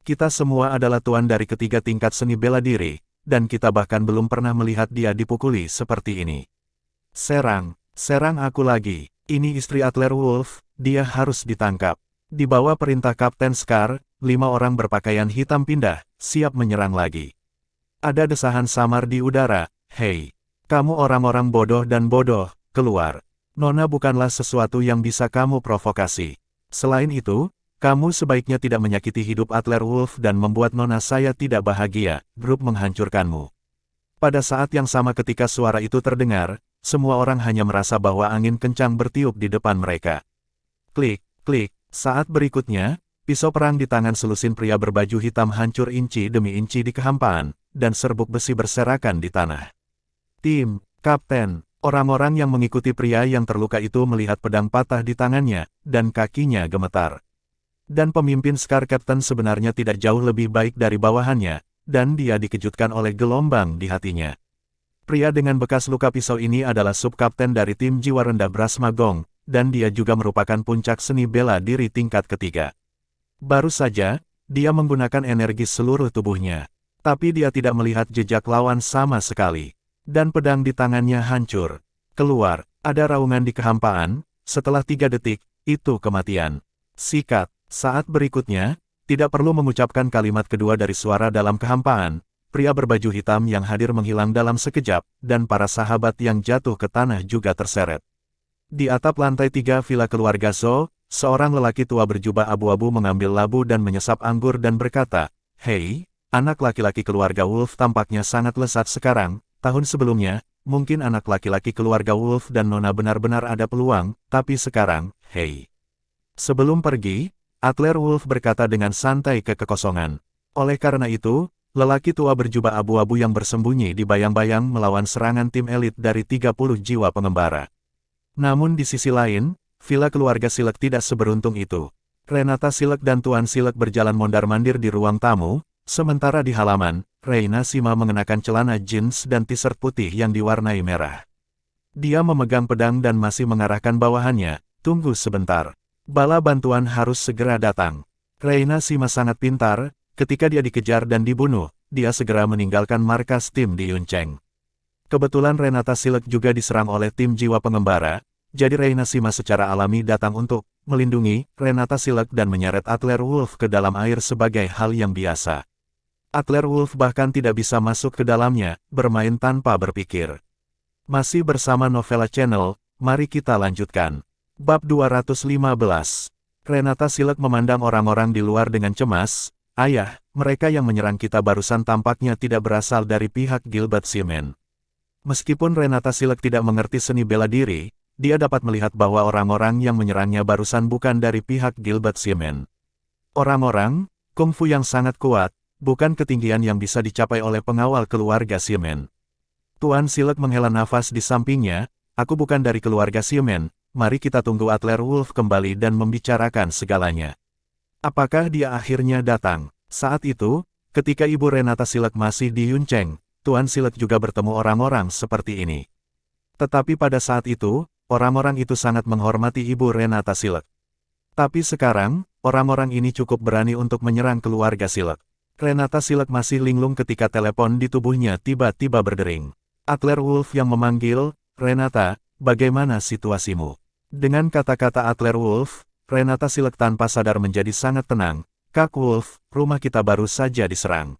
Kita semua adalah tuan dari ketiga tingkat seni bela diri, dan kita bahkan belum pernah melihat dia dipukuli seperti ini. Serang aku lagi. Ini istri Adler Wolf, dia harus ditangkap." Di bawah perintah Kapten Scar, 5 orang berpakaian hitam pindah, siap menyerang lagi. Ada desahan samar di udara, "Hei, kamu orang-orang bodoh dan bodoh, keluar. Nona bukanlah sesuatu yang bisa kamu provokasi. Selain itu, kamu sebaiknya tidak menyakiti hidup Adler Wolf dan membuat Nona saya tidak bahagia, grup menghancurkanmu." Pada saat yang sama ketika suara itu terdengar, semua orang hanya merasa bahwa angin kencang bertiup di depan mereka. Klik, klik, saat berikutnya, pisau perang di tangan selusin pria berbaju hitam hancur inci demi inci di kehampaan, dan serbuk besi berserakan di tanah. Tim, Kapten, orang-orang yang mengikuti pria yang terluka itu melihat pedang patah di tangannya, dan kakinya gemetar. Dan pemimpin Scar Captain sebenarnya tidak jauh lebih baik dari bawahannya, dan dia dikejutkan oleh gelombang di hatinya. Pria dengan bekas luka pisau ini adalah subkapten dari tim jiwa rendah Brass Magong, dan dia juga merupakan puncak seni bela diri tingkat ketiga. Baru saja, dia menggunakan energi seluruh tubuhnya. Tapi dia tidak melihat jejak lawan sama sekali. Dan pedang di tangannya hancur. Keluar, ada raungan di kehampaan, setelah 3 detik, itu kematian. Sikat, saat berikutnya, tidak perlu mengucapkan kalimat kedua dari suara dalam kehampaan, pria berbaju hitam yang hadir menghilang dalam sekejap, dan para sahabat yang jatuh ke tanah juga terseret. Di atap lantai 3 villa keluarga Zhou, seorang lelaki tua berjubah abu-abu mengambil labu dan menyesap anggur dan berkata, "Hei, anak laki-laki keluarga Wolf tampaknya sangat lezat sekarang. Tahun sebelumnya, mungkin anak laki-laki keluarga Wolf dan Nona benar-benar ada peluang, tapi sekarang, hei." Sebelum pergi, Adler Wolf berkata dengan santai ke kekosongan. Oleh karena itu, lelaki tua berjubah abu-abu yang bersembunyi di bayang-bayang melawan serangan tim elit dari 30 jiwa pengembara. Namun di sisi lain, villa keluarga Silek tidak seberuntung itu. Renata Silek dan Tuan Silek berjalan mondar-mandir di ruang tamu, sementara di halaman, Reina Sima mengenakan celana jeans dan t-shirt putih yang diwarnai merah. Dia memegang pedang dan masih mengarahkan bawahannya, "Tunggu sebentar. Bala bantuan harus segera datang." Reina Sima sangat pintar, ketika dia dikejar dan dibunuh, dia segera meninggalkan markas tim di Yuncheng. Kebetulan Renata Silek juga diserang oleh tim jiwa pengembara, jadi Reina Sima secara alami datang untuk melindungi Renata Silek dan menyeret Adler Wolf ke dalam air sebagai hal yang biasa. Adler Wolf bahkan tidak bisa masuk ke dalamnya, bermain tanpa berpikir. Masih bersama Novella Channel, mari kita lanjutkan. Bab 215. Renata Silek memandang orang-orang di luar dengan cemas. "Ayah, mereka yang menyerang kita barusan tampaknya tidak berasal dari pihak Gilbert Seaman." Meskipun Renata Silek tidak mengerti seni bela diri, dia dapat melihat bahwa orang-orang yang menyerangnya barusan bukan dari pihak Gilbert Seaman. Orang-orang, kungfu yang sangat kuat, bukan ketinggian yang bisa dicapai oleh pengawal keluarga Seaman. Tuan Silek menghela nafas di sampingnya, "Aku bukan dari keluarga Seaman, mari kita tunggu Adler Wolf kembali dan membicarakan segalanya." Apakah dia akhirnya datang? Saat itu, ketika Ibu Renata Silek masih di Yuncheng, Tuan Silek juga bertemu orang-orang seperti ini. Tetapi pada saat itu, orang-orang itu sangat menghormati Ibu Renata Silek. Tapi sekarang, orang-orang ini cukup berani untuk menyerang keluarga Silek. Renata Silek masih linglung ketika telepon di tubuhnya tiba-tiba berdering. Adler Wolf yang memanggil, "Renata, bagaimana situasimu?" Dengan kata-kata Adler Wolf, Renata Silek tanpa sadar menjadi sangat tenang. "Kak Wolf, rumah kita baru saja diserang.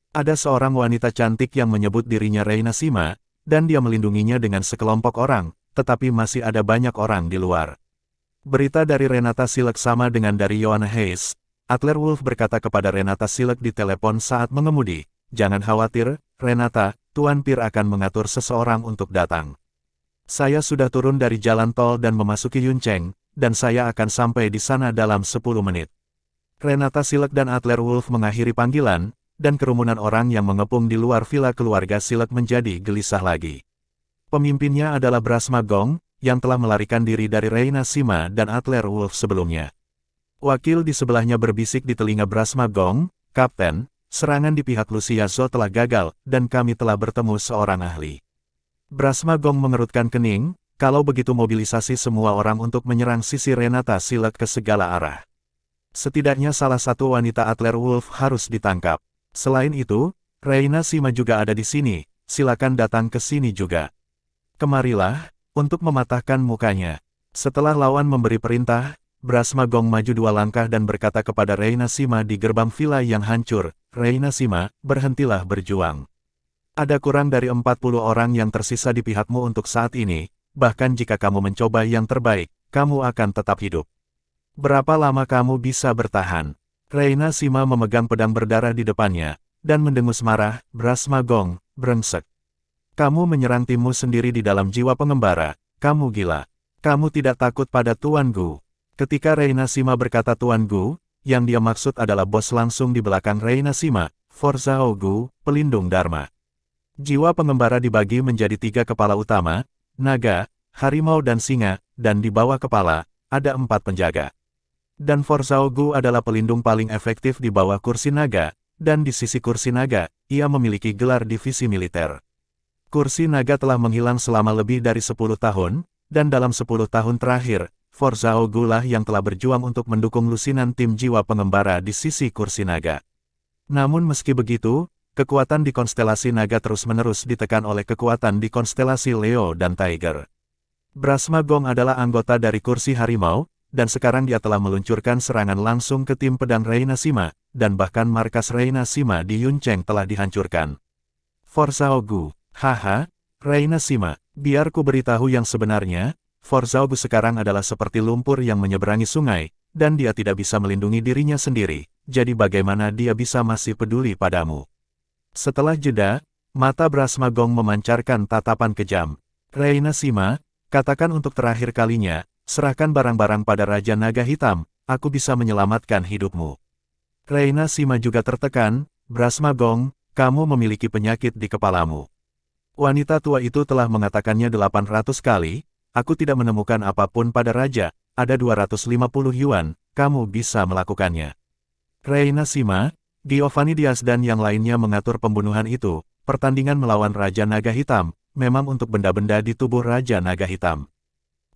Ada seorang wanita cantik yang menyebut dirinya Reina Sima, dan dia melindunginya dengan sekelompok orang, tetapi masih ada banyak orang di luar." Berita dari Renata Silek sama dengan dari Joanna Hayes. Adler Wolf berkata kepada Renata Silek di telepon saat mengemudi, "Jangan khawatir, Renata, Tuan Pir akan mengatur seseorang untuk datang. Saya sudah turun dari jalan tol dan memasuki Yuncheng, dan saya akan sampai di sana dalam 10 menit. Renata Silek dan Adler Wolf mengakhiri panggilan, dan kerumunan orang yang mengepung di luar villa keluarga Silek menjadi gelisah lagi. Pemimpinnya adalah Brass Magong, yang telah melarikan diri dari Reina Sima dan Adler Wolf sebelumnya. Wakil di sebelahnya berbisik di telinga Brahma Gong, "Kapten, serangan di pihak Lucia Zhou telah gagal, dan kami telah bertemu seorang ahli." Brahma Gong mengerutkan kening, kalau begitu mobilisasi semua orang untuk menyerang sisi Renata Silek ke segala arah. Setidaknya salah satu wanita Adler Wolf harus ditangkap. Selain itu, Reina Sima juga ada di sini, silakan datang ke sini juga. Kemarilah, untuk mematahkan mukanya. Setelah lawan memberi perintah, Brahma Gong maju 2 langkah dan berkata kepada Reina Sima di gerbang villa yang hancur, "Reina Sima, berhentilah berjuang. Ada kurang dari 40 orang yang tersisa di pihakmu untuk saat ini, bahkan jika kamu mencoba yang terbaik, kamu akan tetap hidup. Berapa lama kamu bisa bertahan?" Reina Sima memegang pedang berdarah di depannya, dan mendengus marah, "Brahma Gong, brengsek. Kamu menyerang timmu sendiri di dalam jiwa pengembara, kamu gila. Kamu tidak takut pada Tuan Gu." Ketika Reina Sima berkata Tuan Gu, yang dia maksud adalah bos langsung di belakang Reina Sima, Forzao Gu, pelindung Dharma. Jiwa pengembara dibagi menjadi 3 kepala utama, naga, harimau dan singa, dan di bawah kepala, ada 4 penjaga. Dan Forzao Gu adalah pelindung paling efektif di bawah kursi naga, dan di sisi kursi naga, ia memiliki gelar divisi militer. Kursi naga telah menghilang selama lebih dari 10 tahun, dan dalam 10 tahun terakhir, Forzao Gu lah yang telah berjuang untuk mendukung lusinan tim jiwa pengembara di sisi kursi naga. Namun meski begitu, kekuatan di konstelasi naga terus-menerus ditekan oleh kekuatan di konstelasi Leo dan Tiger. Brahma Gong adalah anggota dari kursi harimau, dan sekarang dia telah meluncurkan serangan langsung ke tim pedang Reina Sima, dan bahkan markas Reina Sima di Yuncheng telah dihancurkan. Forzao Gu, haha, Reina Sima, biar ku beritahu yang sebenarnya, Forzao Gu sekarang adalah seperti lumpur yang menyeberangi sungai, dan dia tidak bisa melindungi dirinya sendiri, jadi bagaimana dia bisa masih peduli padamu? Setelah jeda, mata Brahma Gong memancarkan tatapan kejam. Reina Sima, katakan untuk terakhir kalinya, serahkan barang-barang pada Raja Naga Hitam, aku bisa menyelamatkan hidupmu. Reina Sima juga tertekan, Brahma Gong, kamu memiliki penyakit di kepalamu. Wanita tua itu telah mengatakannya 800 kali, aku tidak menemukan apapun pada Raja, ada 250 yuan, kamu bisa melakukannya. Reina Sima, Giovanni Diaz dan yang lainnya mengatur pembunuhan itu, pertandingan melawan Raja Naga Hitam, memang untuk benda-benda di tubuh Raja Naga Hitam.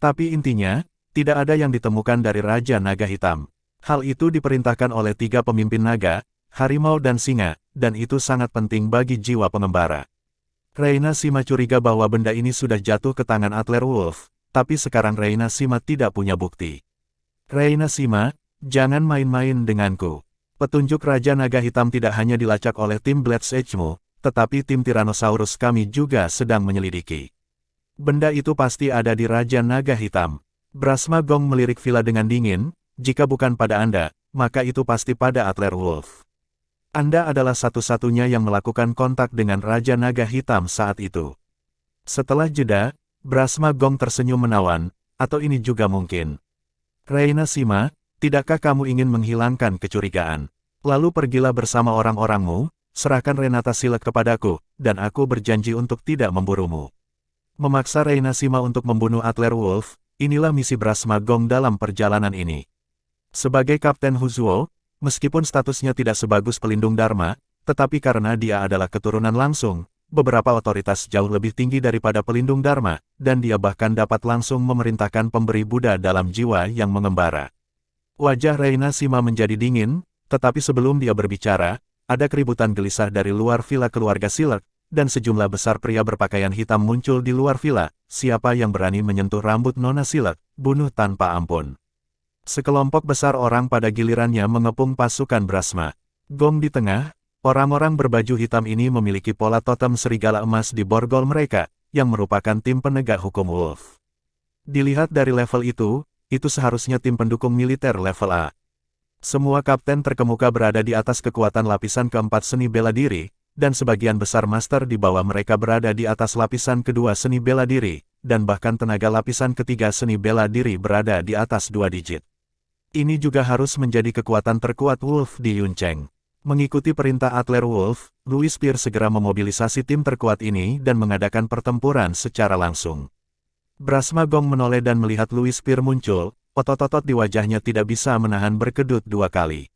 Tapi intinya, tidak ada yang ditemukan dari Raja Naga Hitam. Hal itu diperintahkan oleh 3 pemimpin naga, harimau dan singa, dan itu sangat penting bagi jiwa pengembara. Reina Sima curiga bahwa benda ini sudah jatuh ke tangan Adler Wolf, tapi sekarang Reina Sima tidak punya bukti. Reina Sima, jangan main-main denganku. Petunjuk Raja Naga Hitam tidak hanya dilacak oleh tim Blades Edge-mu, tetapi tim Tyrannosaurus kami juga sedang menyelidiki. Benda itu pasti ada di Raja Naga Hitam. Brahma Gong melirik villa dengan dingin, jika bukan pada Anda, maka itu pasti pada Adler Wolf. Anda adalah satu-satunya yang melakukan kontak dengan Raja Naga Hitam saat itu. Setelah jeda, Brahma Gong tersenyum menawan, atau ini juga mungkin. Reina Sima, tidakkah kamu ingin menghilangkan kecurigaan? Lalu pergilah bersama orang-orangmu, serahkan Renata Silek kepadaku, dan aku berjanji untuk tidak memburumu. Memaksa Reina Sima untuk membunuh Adler Wolf, inilah misi Brahma Gong dalam perjalanan ini. Sebagai Kapten Huzuo, meskipun statusnya tidak sebagus pelindung Dharma, tetapi karena dia adalah keturunan langsung, beberapa otoritas jauh lebih tinggi daripada pelindung Dharma, dan dia bahkan dapat langsung memerintahkan pemberi Buddha dalam jiwa yang mengembara. Wajah Reina Sima menjadi dingin, tetapi sebelum dia berbicara, ada keributan gelisah dari luar villa keluarga Silek, dan sejumlah besar pria berpakaian hitam muncul di luar villa. Siapa yang berani menyentuh rambut Nona Silek, bunuh tanpa ampun. Sekelompok besar orang pada gilirannya mengepung pasukan Brahma Gong di tengah. Orang-orang berbaju hitam ini memiliki pola totem serigala emas di borgol mereka, yang merupakan tim penegak hukum Wolf. Dilihat dari level itu seharusnya tim pendukung militer level A. Semua kapten terkemuka berada di atas kekuatan lapisan keempat seni bela diri, dan sebagian besar master di bawah mereka berada di atas lapisan kedua seni bela diri, dan bahkan tenaga lapisan ketiga seni bela diri berada di atas 2 digit. Ini juga harus menjadi kekuatan terkuat Wolf di Yuncheng. Mengikuti perintah Adler Wolf, Louis Spear segera memobilisasi tim terkuat ini dan mengadakan pertempuran secara langsung. Brahma Gong menoleh dan melihat Louis Spear muncul, otot-otot di wajahnya tidak bisa menahan berkedut 2 kali.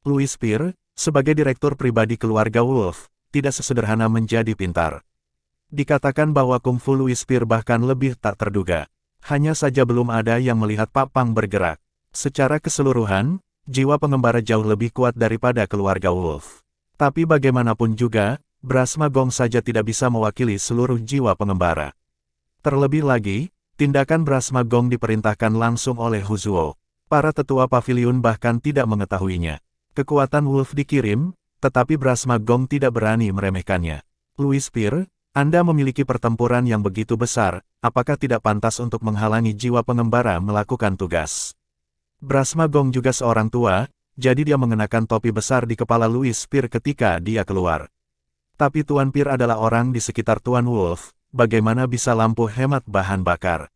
Louis Spear, sebagai direktur pribadi keluarga Wolf, tidak sesederhana menjadi pintar. Dikatakan bahwa kungfu Louis Spear bahkan lebih tak terduga. Hanya saja belum ada yang melihat Pak Pang bergerak. Secara keseluruhan, jiwa pengembara jauh lebih kuat daripada keluarga Wolf. Tapi bagaimanapun juga, Brahma Gong saja tidak bisa mewakili seluruh jiwa pengembara. Terlebih lagi, tindakan Brahma Gong diperintahkan langsung oleh Huzuo. Para tetua paviliun bahkan tidak mengetahuinya. Kekuatan Wolf dikirim, tetapi Brahma Gong tidak berani meremehkannya. Louis Spear, Anda memiliki pertempuran yang begitu besar, apakah tidak pantas untuk menghalangi jiwa pengembara melakukan tugas? Brahma Gong juga seorang tua, jadi dia mengenakan topi besar di kepala Louis Spear ketika dia keluar. Tapi Tuan Peer adalah orang di sekitar Tuan Wolf, bagaimana bisa lampu hemat bahan bakar?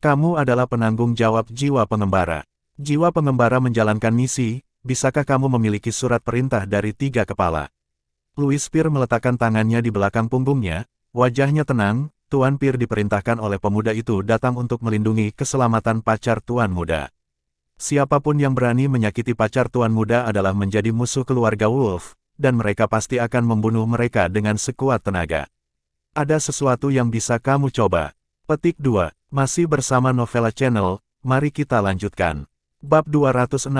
Kamu adalah penanggung jawab jiwa pengembara. Jiwa pengembara menjalankan misi, bisakah kamu memiliki surat perintah dari 3 kepala? Louis Spear meletakkan tangannya di belakang punggungnya, wajahnya tenang. Tuan Peer diperintahkan oleh pemuda itu datang untuk melindungi keselamatan pacar Tuan Muda. Siapapun yang berani menyakiti pacar Tuan Muda adalah menjadi musuh keluarga Wolf, dan mereka pasti akan membunuh mereka dengan sekuat tenaga. Ada sesuatu yang bisa kamu coba. Petik 2. Masih bersama Novella Channel, mari kita lanjutkan. Bab 216.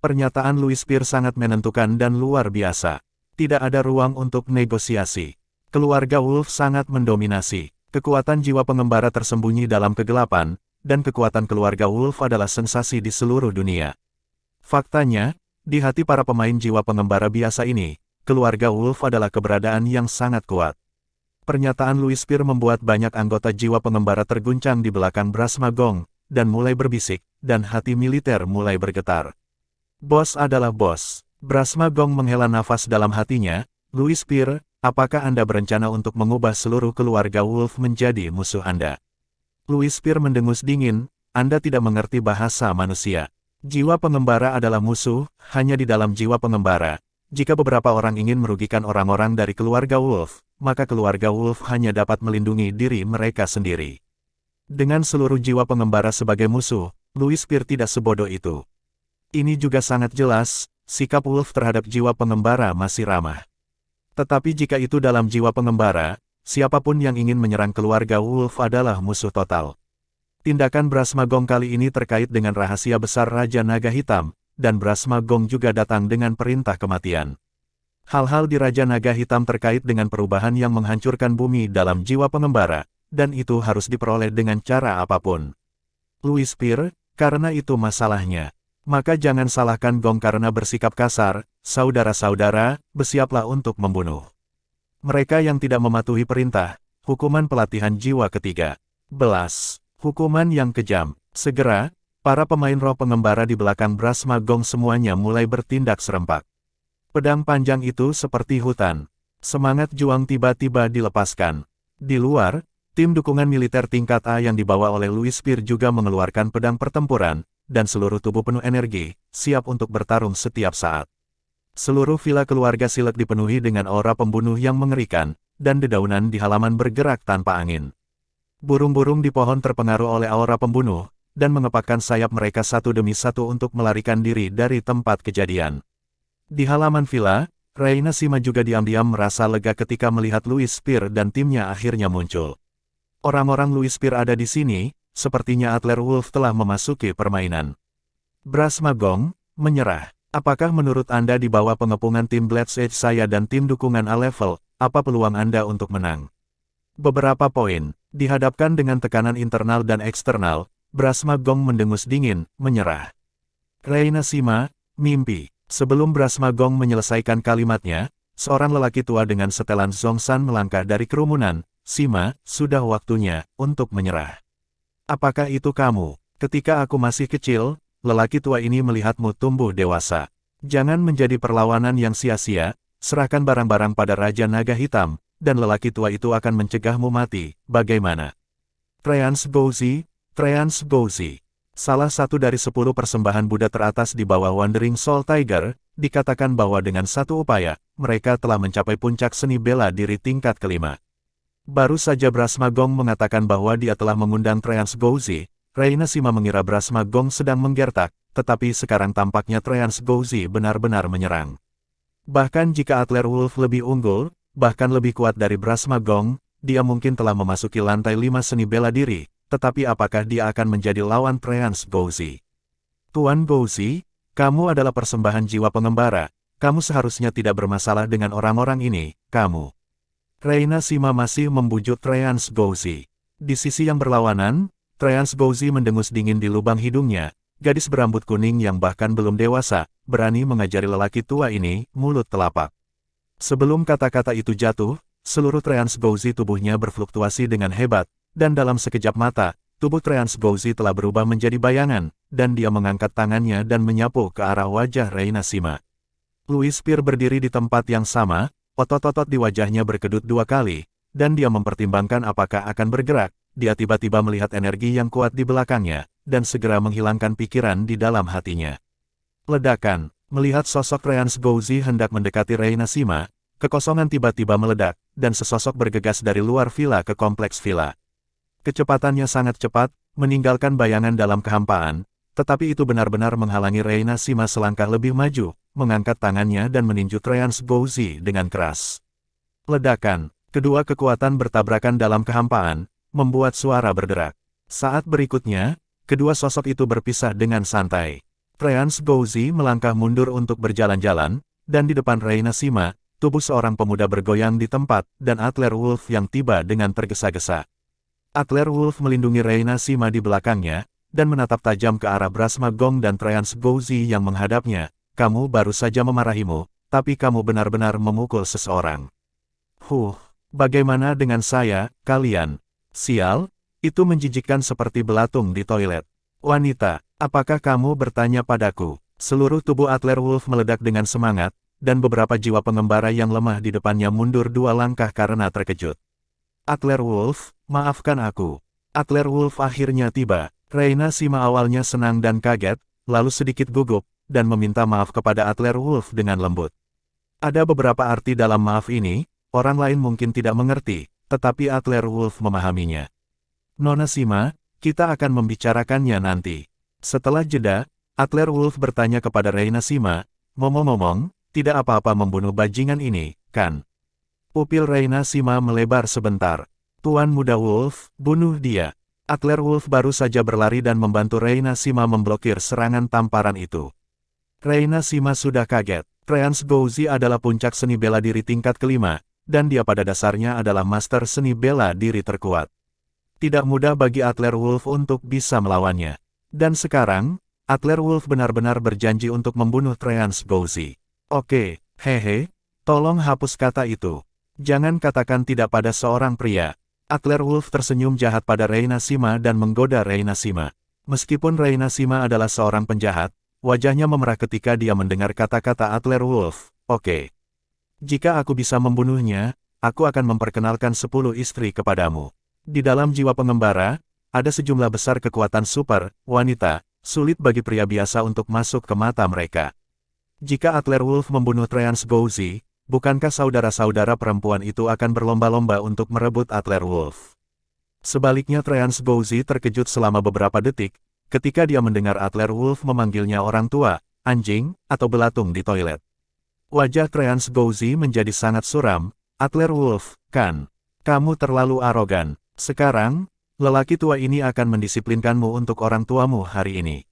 Pernyataan Louis Spear sangat menentukan dan luar biasa. Tidak ada ruang untuk negosiasi. Keluarga Wolf sangat mendominasi. Kekuatan jiwa pengembara tersembunyi dalam kegelapan, dan kekuatan keluarga Wolf adalah sensasi di seluruh dunia. Faktanya, di hati para pemain jiwa pengembara biasa ini, keluarga Wolf adalah keberadaan yang sangat kuat. Pernyataan Louis Spear membuat banyak anggota jiwa pengembara terguncang di belakang Brahma Gong, dan mulai berbisik, dan hati militer mulai bergetar. Bos adalah bos. Brahma Gong menghela nafas dalam hatinya. Louis Spear, apakah Anda berencana untuk mengubah seluruh keluarga Wolf menjadi musuh Anda? Louis Spear mendengus dingin, Anda tidak mengerti bahasa manusia. Jiwa pengembara adalah musuh, hanya di dalam jiwa pengembara. Jika beberapa orang ingin merugikan orang-orang dari keluarga Wolf, maka keluarga Wolf hanya dapat melindungi diri mereka sendiri. Dengan seluruh jiwa pengembara sebagai musuh, Louis Spear tidak sebodoh itu. Ini juga sangat jelas, sikap Wolf terhadap jiwa pengembara masih ramah. Tetapi jika itu dalam jiwa pengembara, siapapun yang ingin menyerang keluarga Wolf adalah musuh total. Tindakan Brahma Gong kali ini terkait dengan rahasia besar Raja Naga Hitam, dan Brahma Gong juga datang dengan perintah kematian. Hal-hal di Raja Naga Hitam terkait dengan perubahan yang menghancurkan bumi dalam jiwa pengembara, dan itu harus diperoleh dengan cara apapun. Louis Spear, karena itu masalahnya. Maka jangan salahkan Gong karena bersikap kasar, saudara-saudara, bersiaplah untuk membunuh. Mereka yang tidak mematuhi perintah, hukuman pelatihan jiwa ketiga. Belas. Hukuman yang kejam. Segera, para pemain roh pengembara di belakang Brahma Gong semuanya mulai bertindak serempak. Pedang panjang itu seperti hutan. Semangat juang tiba-tiba dilepaskan. Di luar, tim dukungan militer tingkat A yang dibawa oleh Louis Spear juga mengeluarkan pedang pertempuran, dan seluruh tubuh penuh energi, siap untuk bertarung setiap saat. Seluruh villa keluarga Silek dipenuhi dengan aura pembunuh yang mengerikan, dan dedaunan di halaman bergerak tanpa angin. Burung-burung di pohon terpengaruh oleh aura pembunuh, dan mengepakkan sayap mereka satu demi satu untuk melarikan diri dari tempat kejadian. Di halaman villa, Reina Sima juga diam-diam merasa lega ketika melihat Louis Spear dan timnya akhirnya muncul. Orang-orang Louis Spear ada di sini, sepertinya Adler Wolf telah memasuki permainan. Brahma Gong, menyerah. Apakah menurut Anda di bawah pengepungan tim Blades Edge saya dan tim dukungan A-Level, apa peluang Anda untuk menang? Beberapa poin. Dihadapkan dengan tekanan internal dan eksternal, Brahma Gong mendengus dingin, menyerah. Reina Sima, mimpi. Sebelum Brahma Gong menyelesaikan kalimatnya, seorang lelaki tua dengan setelan Zhongshan melangkah dari kerumunan. Sima, sudah waktunya untuk menyerah. Apakah itu kamu? Ketika aku masih kecil, lelaki tua ini melihatmu tumbuh dewasa. Jangan menjadi perlawanan yang sia-sia, serahkan barang-barang pada Raja Naga Hitam, dan lelaki tua itu akan mencegahmu mati, bagaimana? Treants Gouzi, Treants Gouzi. Salah satu dari 10 persembahan Buddha teratas di bawah Wandering Soul Tiger, dikatakan bahwa dengan satu upaya, mereka telah mencapai puncak seni bela diri tingkat kelima. Baru saja Brahma Gong mengatakan bahwa dia telah mengundang Trance Gouzi, Reina Sima mengira Brahma Gong sedang menggertak, tetapi sekarang tampaknya Trance Gouzi benar-benar menyerang. Bahkan jika Adler Wolf lebih unggul, bahkan lebih kuat dari Brahma Gong, dia mungkin telah memasuki lantai 5 seni bela diri, tetapi apakah dia akan menjadi lawan Trance Gouzi? Tuan Gouzi, kamu adalah persembahan jiwa pengembara, kamu seharusnya tidak bermasalah dengan orang-orang ini, kamu. Reina Sima masih membujuk Trance Gouzi. Di sisi yang berlawanan, Trance Gouzi mendengus dingin di lubang hidungnya, gadis berambut kuning yang bahkan belum dewasa, berani mengajari lelaki tua ini, mulut telapak. Sebelum kata-kata itu jatuh, seluruh Trance Gouzi tubuhnya berfluktuasi dengan hebat, dan dalam sekejap mata, tubuh Trance Gouzi telah berubah menjadi bayangan, dan dia mengangkat tangannya dan menyapu ke arah wajah Reina Sima. Louis Spear berdiri di tempat yang sama, otot-otot di wajahnya berkedut 2 kali, dan dia mempertimbangkan apakah akan bergerak. Dia tiba-tiba melihat energi yang kuat di belakangnya, dan segera menghilangkan pikiran di dalam hatinya. Ledakan, melihat sosok Trance Gouzi hendak mendekati Reina Sima, kekosongan tiba-tiba meledak, dan sesosok bergegas dari luar villa ke kompleks villa. Kecepatannya sangat cepat, meninggalkan bayangan dalam kehampaan, tetapi itu benar-benar menghalangi Reina Sima selangkah lebih maju, mengangkat tangannya dan meninju Trance Gouzi dengan keras. Ledakan, kedua kekuatan bertabrakan dalam kehampaan, membuat suara berderak. Saat berikutnya, kedua sosok itu berpisah dengan santai. Trance Gouzi melangkah mundur untuk berjalan-jalan, dan di depan Reina Sima, tubuh seorang pemuda bergoyang di tempat, dan Adler Wolf yang tiba dengan tergesa-gesa. Adler Wolf melindungi Reina Sima di belakangnya, dan menatap tajam ke arah Brahma Gong dan Trance Gouzi yang menghadapnya. Kamu baru saja memarahimu, tapi kamu benar-benar memukul seseorang. Bagaimana dengan saya, kalian? Sial, itu menjijikkan seperti belatung di toilet. Wanita, apakah kamu bertanya padaku? Seluruh tubuh Adler Wolf meledak dengan semangat, dan beberapa jiwa pengembara yang lemah di depannya mundur 2 langkah karena terkejut. Adler Wolf, maafkan aku. Adler Wolf akhirnya tiba. Reina Sima awalnya senang dan kaget, lalu sedikit gugup, dan meminta maaf kepada Adler Wolf dengan lembut. Ada beberapa arti dalam maaf ini, orang lain mungkin tidak mengerti, tetapi Adler Wolf memahaminya. Nona Sima, kita akan membicarakannya nanti. Setelah jeda, Adler Wolf bertanya kepada Reina Sima, ngomong-ngomong, tidak apa-apa membunuh bajingan ini, kan? Pupil Reina Sima melebar sebentar. Tuan Muda Wolf, bunuh dia. Adler Wolf baru saja berlari dan membantu Reina Sima memblokir serangan tamparan itu. Reina Sima sudah kaget. Trance Gouzi adalah puncak seni bela diri tingkat kelima, dan dia pada dasarnya adalah master seni bela diri terkuat. Tidak mudah bagi Adler Wolf untuk bisa melawannya. Dan sekarang, Adler Wolf benar-benar berjanji untuk membunuh Trance Gouzi. Oke, hehe, tolong hapus kata itu. Jangan katakan tidak pada seorang pria. Adler Wolf tersenyum jahat pada Reina Sima dan menggoda Reina Sima. Meskipun Reina Sima adalah seorang penjahat, wajahnya memerah ketika dia mendengar kata-kata Adler Wolf. Oke. Jika aku bisa membunuhnya, aku akan memperkenalkan 10 istri kepadamu. Di dalam jiwa pengembara, ada sejumlah besar kekuatan super, wanita, sulit bagi pria biasa untuk masuk ke mata mereka. Jika Adler Wolf membunuh Trance Gouzi, bukankah saudara-saudara perempuan itu akan berlomba-lomba untuk merebut Adler Wolf? Sebaliknya Trance Gouzi terkejut selama beberapa detik, ketika dia mendengar Adler Wolf memanggilnya orang tua, anjing, atau belatung di toilet. Wajah Trance Gouzi menjadi sangat suram. Adler Wolf, kan? Kamu terlalu arogan. Sekarang, lelaki tua ini akan mendisiplinkanmu untuk orang tuamu hari ini.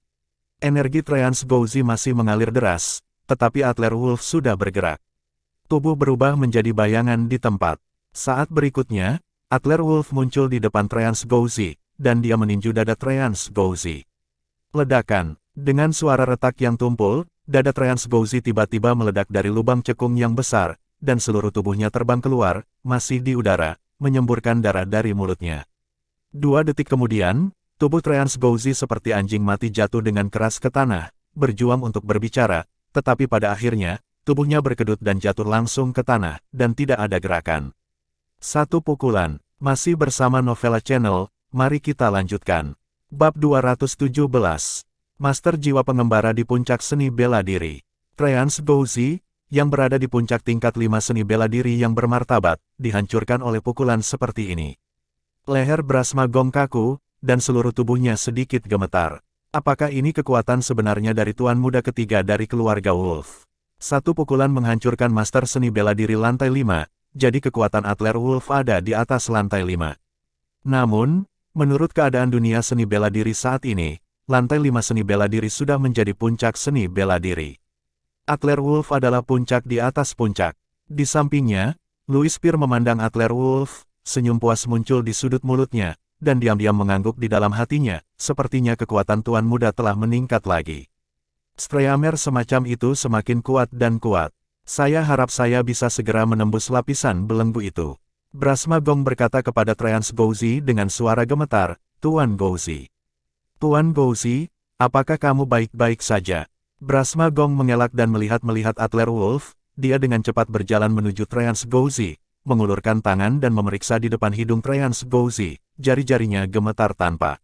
Energi Trance Gouzi masih mengalir deras, tetapi Adler Wolf sudah bergerak. Tubuh berubah menjadi bayangan di tempat. Saat berikutnya, Adler Wolf muncul di depan Trance Gouzi, dan dia meninju dada Trance Gouzi. Ledakan. Dengan suara retak yang tumpul, dada Trance Gouzi tiba-tiba meledak dari lubang cekung yang besar, dan seluruh tubuhnya terbang keluar, masih di udara, menyemburkan darah dari mulutnya. 2 detik kemudian, tubuh Trance Gouzi seperti anjing mati jatuh dengan keras ke tanah, berjuang untuk berbicara, tetapi pada akhirnya, tubuhnya berkedut dan jatuh langsung ke tanah, dan tidak ada gerakan. 1 pukulan. Masih bersama Novella Channel, mari kita lanjutkan. Bab 217. Master Jiwa Pengembara di Puncak Seni Bela Diri. Trance Gouzi, yang berada di puncak tingkat 5 seni bela diri yang bermartabat, dihancurkan oleh pukulan seperti ini. Leher Brahma Gong kaku, dan seluruh tubuhnya sedikit gemetar. Apakah ini kekuatan sebenarnya dari tuan muda ketiga dari keluarga Wolf? Satu pukulan menghancurkan master seni bela diri lantai 5, jadi kekuatan atlet Wolf ada di atas lantai 5. Namun, menurut keadaan dunia seni bela diri saat ini, lantai 5 seni bela diri sudah menjadi puncak seni bela diri. Atlet Wolf adalah puncak di atas puncak. Di sampingnya, Louis Spear memandang atlet Wolf, senyum puas muncul di sudut mulutnya, dan diam-diam mengangguk di dalam hatinya, sepertinya kekuatan tuan muda telah meningkat lagi. Streamer semacam itu semakin kuat dan kuat. Saya harap saya bisa segera menembus lapisan belenggu itu. Brahma Gong berkata kepada Treans Gouzi dengan suara gemetar, Tuan Gouzi. Tuan Gouzi, apakah kamu baik-baik saja? Brahma Gong mengelak dan melihat atlet Wolf, dia dengan cepat berjalan menuju Treans Gouzi, mengulurkan tangan dan memeriksa di depan hidung Treans Gouzi, jari-jarinya gemetar tanpa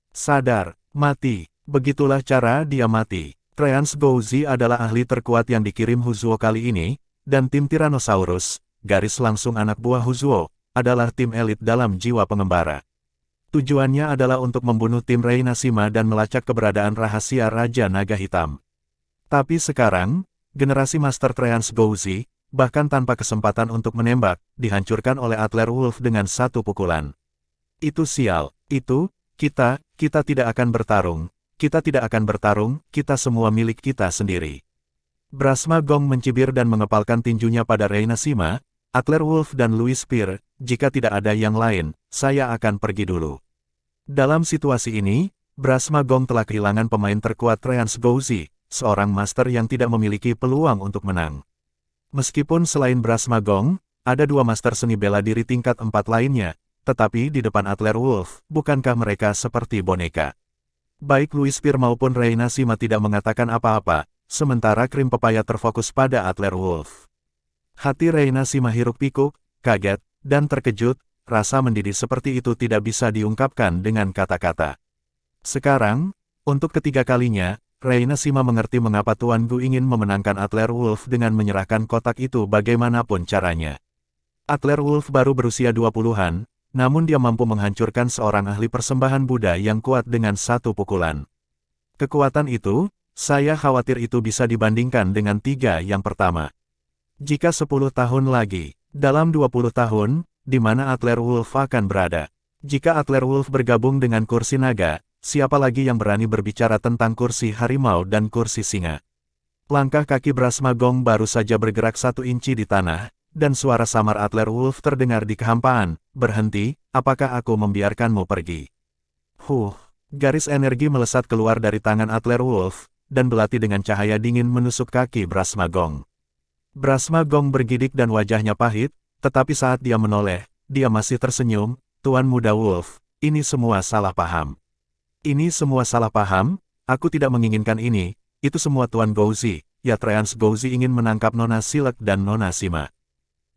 sadar, mati. Begitulah cara dia mati. Treans Gouzi adalah ahli terkuat yang dikirim Huzuo kali ini, dan tim Tyrannosaurus, garis langsung anak buah Huzuo, adalah tim elit dalam jiwa pengembara. Tujuannya adalah untuk membunuh tim Reinashima dan melacak keberadaan rahasia Raja Naga Hitam. Tapi sekarang, generasi Master Treans Gouzi, bahkan tanpa kesempatan untuk menembak, dihancurkan oleh atlet Wolf dengan satu pukulan. Itu sial, kita tidak akan bertarung. Kita tidak akan bertarung, kita semua milik kita sendiri. Brahma Gong mencibir dan mengepalkan tinjunya pada Reinashima, atlet Wolf dan Louis Spear, jika tidak ada yang lain, saya akan pergi dulu. Dalam situasi ini, Brahma Gong telah kehilangan pemain terkuat Treans Gouzi, seorang master yang tidak memiliki peluang untuk menang. Meskipun selain Brahma Gong, ada dua master seni bela diri tingkat 4 lainnya, tetapi di depan atlet Wolf, bukankah mereka seperti boneka? Baik Louis Spear maupun Reinashima tidak mengatakan apa-apa, sementara krim pepaya terfokus pada atlet Wolf. Hati Reinashima hiruk-pikuk, kaget, dan terkejut, rasa mendidih seperti itu tidak bisa diungkapkan dengan kata-kata. Sekarang, untuk ketiga kalinya, Reinashima mengerti mengapa Tuan Gu ingin memenangkan atlet Wolf dengan menyerahkan kotak itu bagaimanapun caranya. Atlet Wolf baru berusia 20-an, namun dia mampu menghancurkan seorang ahli persembahan Buddha yang kuat dengan satu pukulan. Kekuatan itu, saya khawatir itu bisa dibandingkan dengan 3 yang pertama. Jika 10 tahun lagi, dalam 20 tahun, di mana atlet Wolf akan berada? Jika atlet Wolf bergabung dengan kursi naga, siapa lagi yang berani berbicara tentang kursi harimau dan kursi singa? Langkah kaki Brahma Gong baru saja bergerak 1 inci di tanah, dan suara samar atlet Wolf terdengar di kehampaan, berhenti, apakah aku membiarkanmu pergi? Garis energi melesat keluar dari tangan atlet Wolf, dan belati dengan cahaya dingin menusuk kaki Brahma Gong. Brahma Gong bergidik dan wajahnya pahit, tetapi saat dia menoleh, dia masih tersenyum, Tuan Muda Wolf, ini semua salah paham. Ini semua salah paham, aku tidak menginginkan ini, itu semua Tuan Gouzi, ya Treans Gouzi ingin menangkap Nona Silek dan Nona Sima.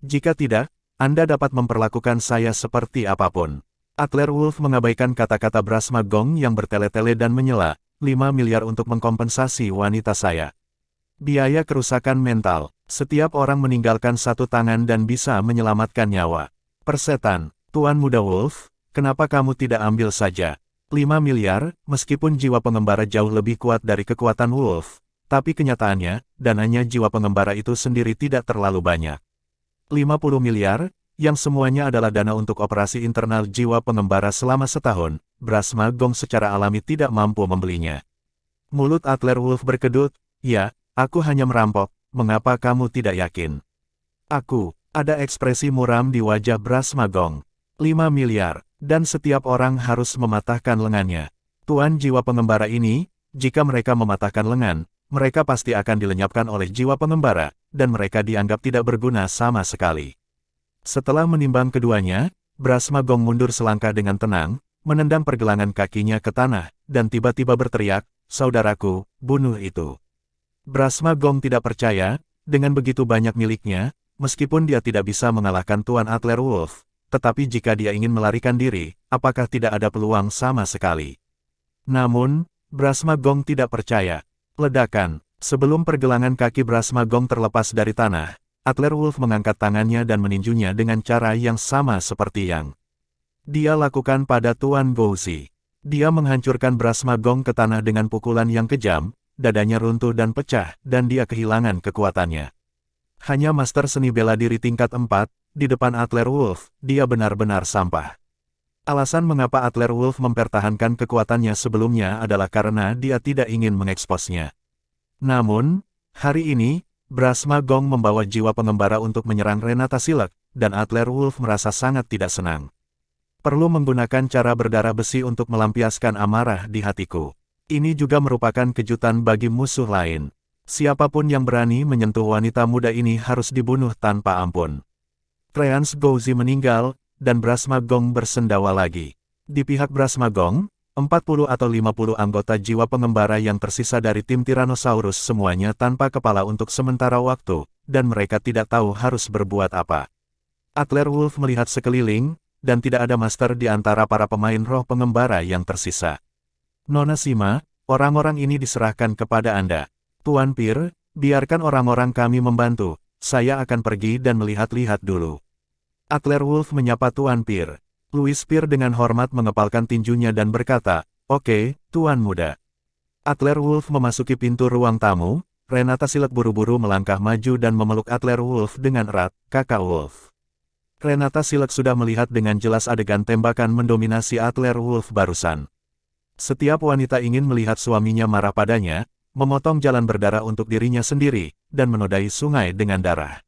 Jika tidak, Anda dapat memperlakukan saya seperti apapun. Atlet Wolf mengabaikan kata-kata Brahma Gong yang bertele-tele dan menyela, 5 miliar untuk mengkompensasi wanita saya. Biaya kerusakan mental, setiap orang meninggalkan satu tangan dan bisa menyelamatkan nyawa. Persetan, Tuan Muda Wolf, kenapa kamu tidak ambil saja? 5 miliar, meskipun jiwa pengembara jauh lebih kuat dari kekuatan Wolf, tapi kenyataannya, dananya jiwa pengembara itu sendiri tidak terlalu banyak. 50 miliar, yang semuanya adalah dana untuk operasi internal jiwa pengembara selama setahun, Brahma Gong secara alami tidak mampu membelinya. Mulut atlet Wolf berkedut, ya, aku hanya merampok, mengapa kamu tidak yakin? Ada ekspresi muram di wajah Brahma Gong. 5 miliar. Dan setiap orang harus mematahkan lengannya. Tuan jiwa pengembara ini, jika mereka mematahkan lengan, mereka pasti akan dilenyapkan oleh jiwa pengembara, dan mereka dianggap tidak berguna sama sekali. Setelah menimbang keduanya, Brahma Gong mundur selangkah dengan tenang, menendang pergelangan kakinya ke tanah, dan tiba-tiba berteriak, saudaraku, bunuh itu. Brahma Gong tidak percaya, dengan begitu banyak miliknya, meskipun dia tidak bisa mengalahkan Tuan atlet Wolf, tetapi jika dia ingin melarikan diri, apakah tidak ada peluang sama sekali? Namun, Brahma Gong tidak percaya. Ledakan, Sebelum pergelangan kaki Brahma Gong terlepas dari tanah, Adler Wolf mengangkat tangannya dan meninjunya dengan cara yang sama seperti yang dia lakukan pada Tuan Gouxi. Dia menghancurkan Brahma Gong ke tanah dengan pukulan yang kejam, dadanya runtuh dan pecah, dan dia kehilangan kekuatannya. Hanya master seni bela diri tingkat 4, di depan Adler Wolf, dia benar-benar sampah. Alasan mengapa Adler Wolf mempertahankan kekuatannya sebelumnya adalah karena dia tidak ingin mengeksposnya. Namun, hari ini, Brahma Gong membawa jiwa pengembara untuk menyerang Renata Silek, dan Adler Wolf merasa sangat tidak senang. Perlu menggunakan cara berdarah besi untuk melampiaskan amarah di hatiku. Ini juga merupakan kejutan bagi musuh lain. Siapapun yang berani menyentuh wanita muda ini harus dibunuh tanpa ampun. Treans Gouxi meninggal, dan Brahma Gong bersendawa lagi. Di pihak Brahma Gong, 40 atau 50 anggota jiwa pengembara yang tersisa dari tim Tyrannosaurus semuanya tanpa kepala untuk sementara waktu, dan mereka tidak tahu harus berbuat apa. Adler Wolf melihat sekeliling, dan tidak ada master di antara para pemain roh pengembara yang tersisa. Nona Sima, orang-orang ini diserahkan kepada Anda. Tuan Pir, biarkan orang-orang kami membantu, saya akan pergi dan melihat-lihat dulu. Adler Wolf menyapa Tuan Pir. Louis Pir dengan hormat mengepalkan tinjunya dan berkata, "Oke, Tuan Muda." Adler Wolf memasuki pintu ruang tamu, Renata Silek buru-buru melangkah maju dan memeluk Adler Wolf dengan erat, "Kakak Wolf." Renata Silek sudah melihat dengan jelas adegan tembakan mendominasi Adler Wolf barusan. Setiap wanita ingin melihat suaminya marah padanya, memotong jalan berdarah untuk dirinya sendiri, dan menodai sungai dengan darah.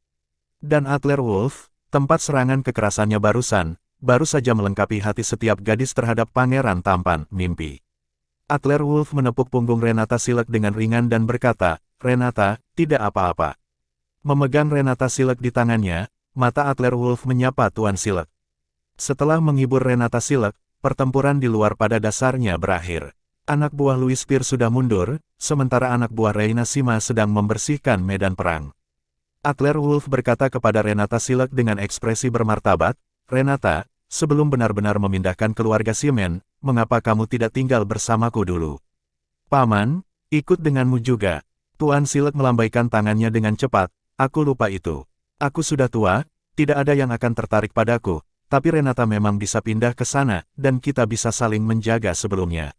Dan Adler Wolf, tempat serangan kekerasannya barusan, baru saja melengkapi hati setiap gadis terhadap pangeran tampan, mimpi. Adler Wolf menepuk punggung Renata Silek dengan ringan dan berkata, "Renata, tidak apa-apa." Memegang Renata Silek di tangannya, mata Adler Wolf menyapa Tuan Silek. Setelah menghibur Renata Silek, pertempuran di luar pada dasarnya berakhir. Anak buah Louis Pir sudah mundur, sementara anak buah Reina Sima sedang membersihkan medan perang. Adler Wolf berkata kepada Renata Silek dengan ekspresi bermartabat, "Renata, sebelum benar-benar memindahkan keluarga Siemen, mengapa kamu tidak tinggal bersamaku dulu?" "Paman, ikut denganmu juga." Tuan Silek melambaikan tangannya dengan cepat, "Aku lupa itu. Aku sudah tua, tidak ada yang akan tertarik padaku, tapi Renata memang bisa pindah ke sana, dan kita bisa saling menjaga sebelumnya."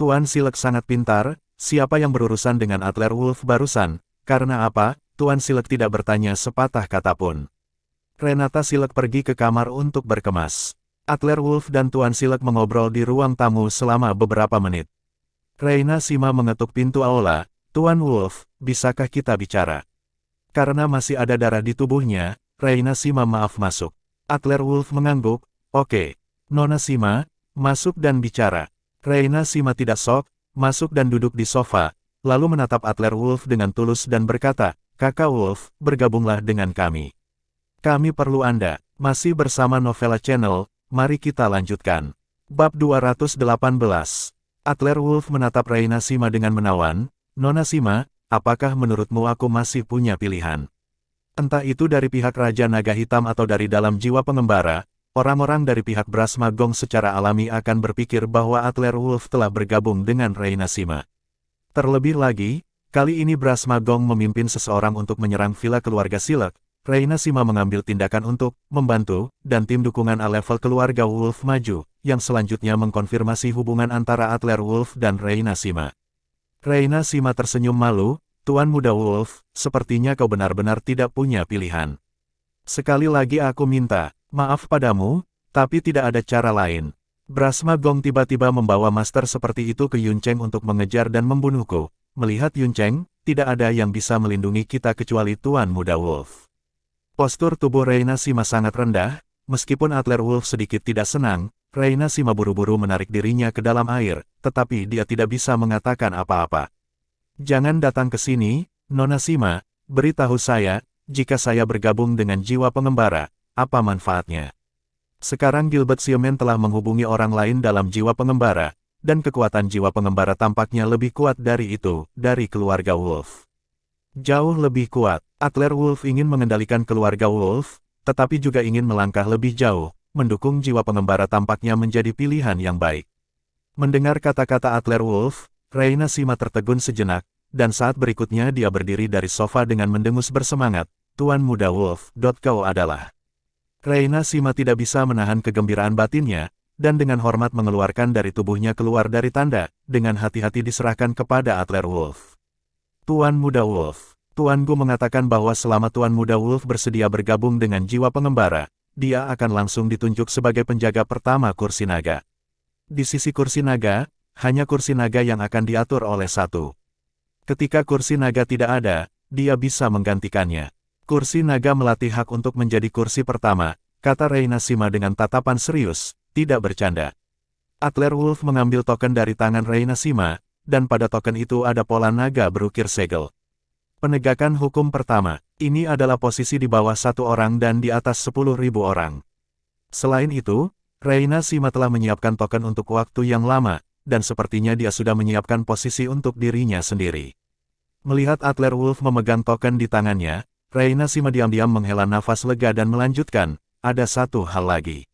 Tuan Silek sangat pintar, siapa yang berurusan dengan Adler Wolf barusan, karena apa, Tuan Silek tidak bertanya sepatah kata pun. Renata Silek pergi ke kamar untuk berkemas. Adler Wolf dan Tuan Silek mengobrol di ruang tamu selama beberapa menit. Reina Sima mengetuk pintu aula, "Tuan Wolf, bisakah kita bicara?" Karena masih ada darah di tubuhnya, Reina Sima maaf masuk. Adler Wolf mengangguk, "Oke. Nona Sima, masuk dan bicara." Reina Sima tidak sok, masuk dan duduk di sofa, lalu menatap Adler Wolf dengan tulus dan berkata, "Kakak Wolf, bergabunglah dengan kami. Kami perlu Anda." Masih bersama Novella Channel, mari kita lanjutkan. Bab 218. Adler Wolf menatap Reina Sima dengan menawan, "Nona Sima, apakah menurutmu aku masih punya pilihan? Entah itu dari pihak Raja Naga Hitam atau dari dalam jiwa pengembara, orang-orang dari pihak Brahma Gong secara alami akan berpikir bahwa Adler Wolf telah bergabung dengan Reina Sima. Terlebih lagi, kali ini Brahma Gong memimpin seseorang untuk menyerang villa keluarga Silek, Reina Sima mengambil tindakan untuk membantu, dan tim dukungan A-level keluarga Wolf maju, yang selanjutnya mengkonfirmasi hubungan antara Adler Wolf dan Reina Sima." Reina Sima tersenyum malu, "Tuan Muda Wolf, sepertinya kau benar-benar tidak punya pilihan. Sekali lagi aku minta maaf padamu, tapi tidak ada cara lain. Brahma Gong tiba-tiba membawa master seperti itu ke Yuncheng untuk mengejar dan membunuhku. Melihat Yuncheng, tidak ada yang bisa melindungi kita kecuali Tuan Muda Wolf." Postur tubuh Reina Sima sangat rendah, meskipun Adler Wolf sedikit tidak senang, Reina Sima buru-buru menarik dirinya ke dalam air, tetapi dia tidak bisa mengatakan apa-apa. "Jangan datang ke sini, Nona Sima, beritahu saya, jika saya bergabung dengan jiwa pengembara, apa manfaatnya?" Sekarang Gilbert Siemen telah menghubungi orang lain dalam jiwa pengembara, dan kekuatan jiwa pengembara tampaknya lebih kuat dari itu, dari keluarga Wolf. Jauh lebih kuat. Adler Wolf ingin mengendalikan keluarga Wolf, tetapi juga ingin melangkah lebih jauh. Mendukung jiwa pengembara tampaknya menjadi pilihan yang baik. Mendengar kata-kata Adler Wolf, Reina Sima tertegun sejenak, dan saat berikutnya dia berdiri dari sofa dengan mendengus bersemangat, Tuan Muda Wolf. Kau adalah. Reina Sima tidak bisa menahan kegembiraan batinnya, dan dengan hormat mengeluarkan dari tubuhnya keluar dari tanda, dengan hati-hati diserahkan kepada Adler Wolf. Tuan Muda Wolf, Tuan Gu mengatakan bahwa selama Tuan Muda Wolf bersedia bergabung dengan jiwa pengembara, dia akan langsung ditunjuk sebagai penjaga pertama kursi naga. Di sisi kursi naga, hanya kursi naga yang akan diatur oleh satu. Ketika kursi naga tidak ada, dia bisa menggantikannya. Kursi naga melatih hak untuk menjadi kursi pertama, kata Reina Sima dengan tatapan serius, tidak bercanda. Adler Wolf mengambil token dari tangan Reina Sima, dan pada token itu ada pola naga berukir segel. Penegakan hukum pertama, ini adalah posisi di bawah satu orang dan di atas 10.000 orang. Selain itu, Reina Sima telah menyiapkan token untuk waktu yang lama, dan sepertinya dia sudah menyiapkan posisi untuk dirinya sendiri. Melihat Adler Wolf memegang token di tangannya, Reina Sima diam-diam menghela nafas lega dan melanjutkan, ada satu hal lagi.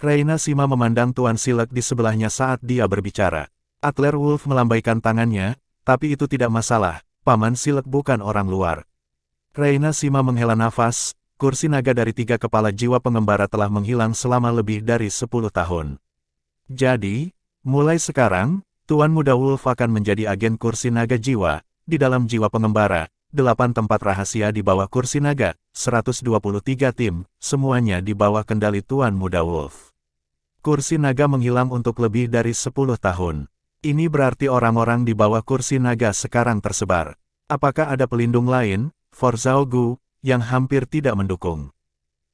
Reina Sima memandang Tuan Silek di sebelahnya saat dia berbicara. Adler Wolf melambaikan tangannya, tapi itu tidak masalah, Paman Silek bukan orang luar. Reina Sima menghela nafas. Kursi naga dari 3 kepala jiwa pengembara telah menghilang selama lebih dari 10 tahun. Jadi, mulai sekarang, Tuan Muda Wolf akan menjadi agen kursi naga jiwa, di dalam jiwa pengembara, 8 tempat rahasia di bawah kursi naga, 123 tim, semuanya di bawah kendali Tuan Muda Wolf. Kursi naga menghilang untuk lebih dari 10 tahun. Ini berarti orang-orang di bawah kursi naga sekarang tersebar. Apakah ada pelindung lain, Forzao Gu, yang hampir tidak mendukung?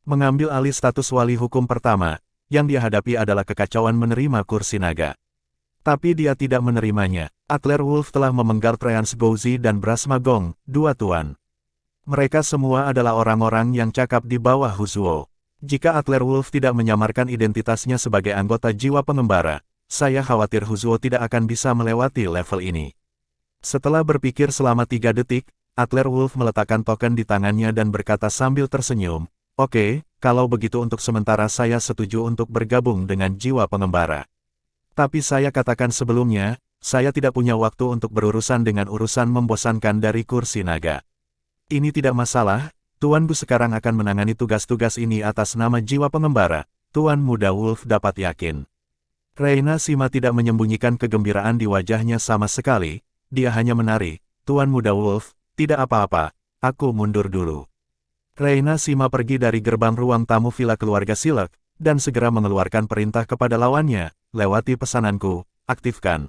Mengambil alih status wali hukum pertama, yang dia hadapi adalah kekacauan menerima kursi naga. Tapi dia tidak menerimanya. Adler Wolf telah memenggal Treans Gouzi dan Brasma Gong, 2 tuan. Mereka semua adalah orang-orang yang cakap di bawah Huzuo. Jika Adler Wolf tidak menyamarkan identitasnya sebagai anggota jiwa pengembara, saya khawatir Huzuo tidak akan bisa melewati level ini. Setelah berpikir selama 3 detik, Adler Wolf meletakkan token di tangannya dan berkata sambil tersenyum, "Oke, kalau begitu untuk sementara saya setuju untuk bergabung dengan jiwa pengembara. Tapi saya katakan sebelumnya, saya tidak punya waktu untuk berurusan dengan urusan membosankan dari kursi naga. Ini tidak masalah, Tuan Gu sekarang akan menangani tugas-tugas ini atas nama jiwa pengembara, Tuan Muda Wolf dapat yakin." Reina Sima tidak menyembunyikan kegembiraan di wajahnya sama sekali, dia hanya menari, "Tuan Muda Wolf, tidak apa-apa, aku mundur dulu." Reina Sima pergi dari gerbang ruang tamu villa keluarga Silek, dan segera mengeluarkan perintah kepada lawannya, "Lewati pesananku, aktifkan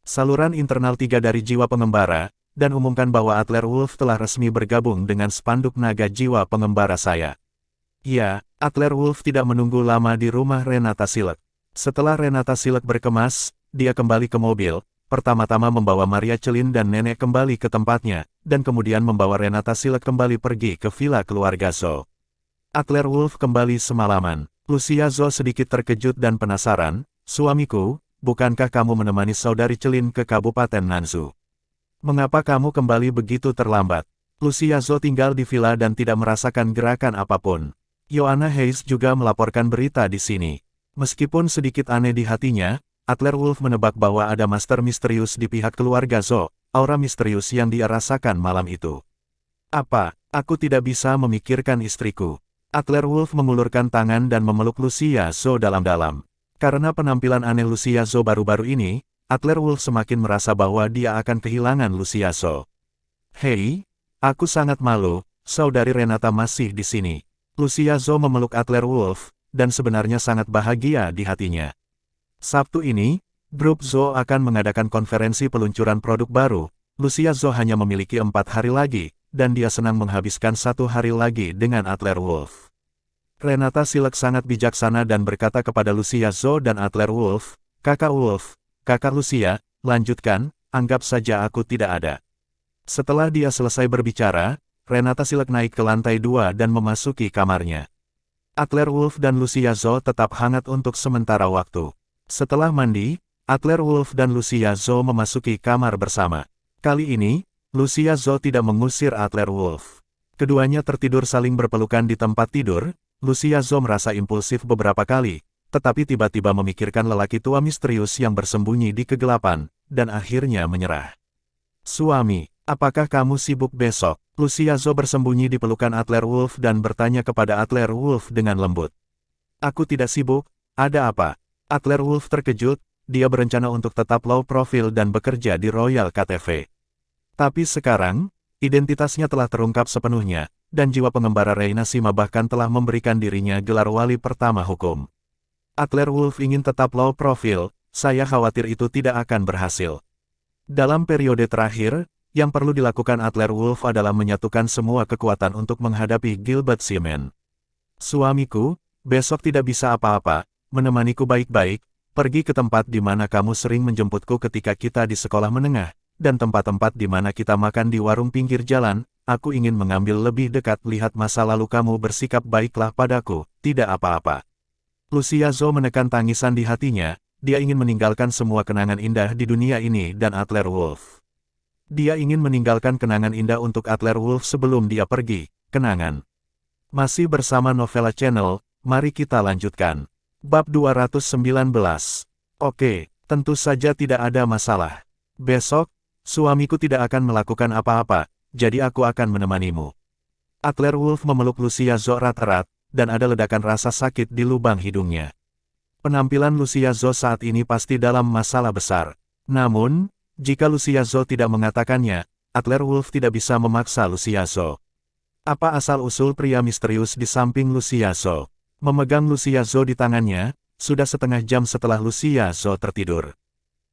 saluran internal 3 dari jiwa pengembara, dan umumkan bahwa Adler Wolf telah resmi bergabung dengan spanduk naga jiwa pengembara saya." Ya, Adler Wolf tidak menunggu lama di rumah Renata Silek. Setelah Renata Silek berkemas, dia kembali ke mobil, pertama-tama membawa Maria Celin dan nenek kembali ke tempatnya, dan kemudian membawa Renata Silek kembali pergi ke villa keluarga Zhou. Adler Wolf kembali semalaman. Lucia Zhou sedikit terkejut dan penasaran, "Suamiku, bukankah kamu menemani saudari Celin ke Kabupaten Nanzhou? Mengapa kamu kembali begitu terlambat?" Lucia Zhou tinggal di villa dan tidak merasakan gerakan apapun. Joanna Hayes juga melaporkan berita di sini. Meskipun sedikit aneh di hatinya, Adler Wolf menebak bahwa ada master misterius di pihak keluarga Zhou, aura misterius yang dia rasakan malam itu. "Apa, aku tidak bisa memikirkan istriku?" Adler Wolf mengulurkan tangan dan memeluk Lucia Zhou dalam-dalam. Karena penampilan aneh Lucia Zhou baru-baru ini, Adler Wolf semakin merasa bahwa dia akan kehilangan Lucia Zhou. "Hei, aku sangat malu, saudari Renata masih di sini." Lucia Zhou memeluk Adler Wolf, dan sebenarnya sangat bahagia di hatinya. Sabtu ini, grup Zhou akan mengadakan konferensi peluncuran produk baru. Lucia Zhou hanya memiliki 4 hari lagi, dan dia senang menghabiskan 1 hari lagi dengan Adler Wolf. Renata Silek sangat bijaksana dan berkata kepada Lucia Zhou dan Adler Wolf, "Kakak Wolf, kakak Lucia, lanjutkan, anggap saja aku tidak ada." Setelah dia selesai berbicara, Renata Silek naik ke lantai 2 dan memasuki kamarnya. Adler Wolf dan Lucia Zhou tetap hangat untuk sementara waktu. Setelah mandi, Adler Wolf dan Lucia Zhou memasuki kamar bersama. Kali ini, Lucia Zhou tidak mengusir Adler Wolf. Keduanya tertidur saling berpelukan di tempat tidur. Lucia Zhou merasa impulsif beberapa kali, tetapi tiba-tiba memikirkan lelaki tua misterius yang bersembunyi di kegelapan, dan akhirnya menyerah. Suami, apakah kamu sibuk besok? Lucia Zhou bersembunyi di pelukan Adler Wolf dan bertanya kepada Adler Wolf dengan lembut. Aku tidak sibuk, ada apa? Adler Wolf terkejut, dia berencana untuk tetap low profile dan bekerja di Royal KTV. Tapi sekarang, identitasnya telah terungkap sepenuhnya, dan jiwa pengembara Reina Sima bahkan telah memberikan dirinya gelar wali pertama hukum. Adler Wolf ingin tetap low profile, saya khawatir itu tidak akan berhasil. Dalam periode terakhir, yang perlu dilakukan Adler Wolf adalah menyatukan semua kekuatan untuk menghadapi Gilbert Seaman. Suamiku, besok tidak bisa apa-apa, menemaniku baik-baik, pergi ke tempat di mana kamu sering menjemputku ketika kita di sekolah menengah, dan tempat-tempat di mana kita makan di warung pinggir jalan, aku ingin mengambil lebih dekat lihat masa lalu kamu bersikap baiklah padaku, tidak apa-apa. Lucia Zhou menekan tangisan di hatinya, dia ingin meninggalkan semua kenangan indah di dunia ini dan Adler Wolf. Dia ingin meninggalkan kenangan indah untuk Adler Wolf sebelum dia pergi, kenangan. Masih bersama Novella Channel, mari kita lanjutkan. Bab 219. Oke, tentu saja tidak ada masalah. Besok, suamiku tidak akan melakukan apa-apa, jadi aku akan menemanimu. Adler Wolf memeluk Lucia Zhou erat-erat, dan ada ledakan rasa sakit di lubang hidungnya. Penampilan Lucia Zhou saat ini pasti dalam masalah besar. Namun, jika Lucia Zhou tidak mengatakannya, Adler Wolf tidak bisa memaksa Lucia Zhou. Apa asal-usul pria misterius di samping Lucia Zhou? Memegang Lucia Zhou di tangannya, sudah setengah jam setelah Lucia Zhou tertidur.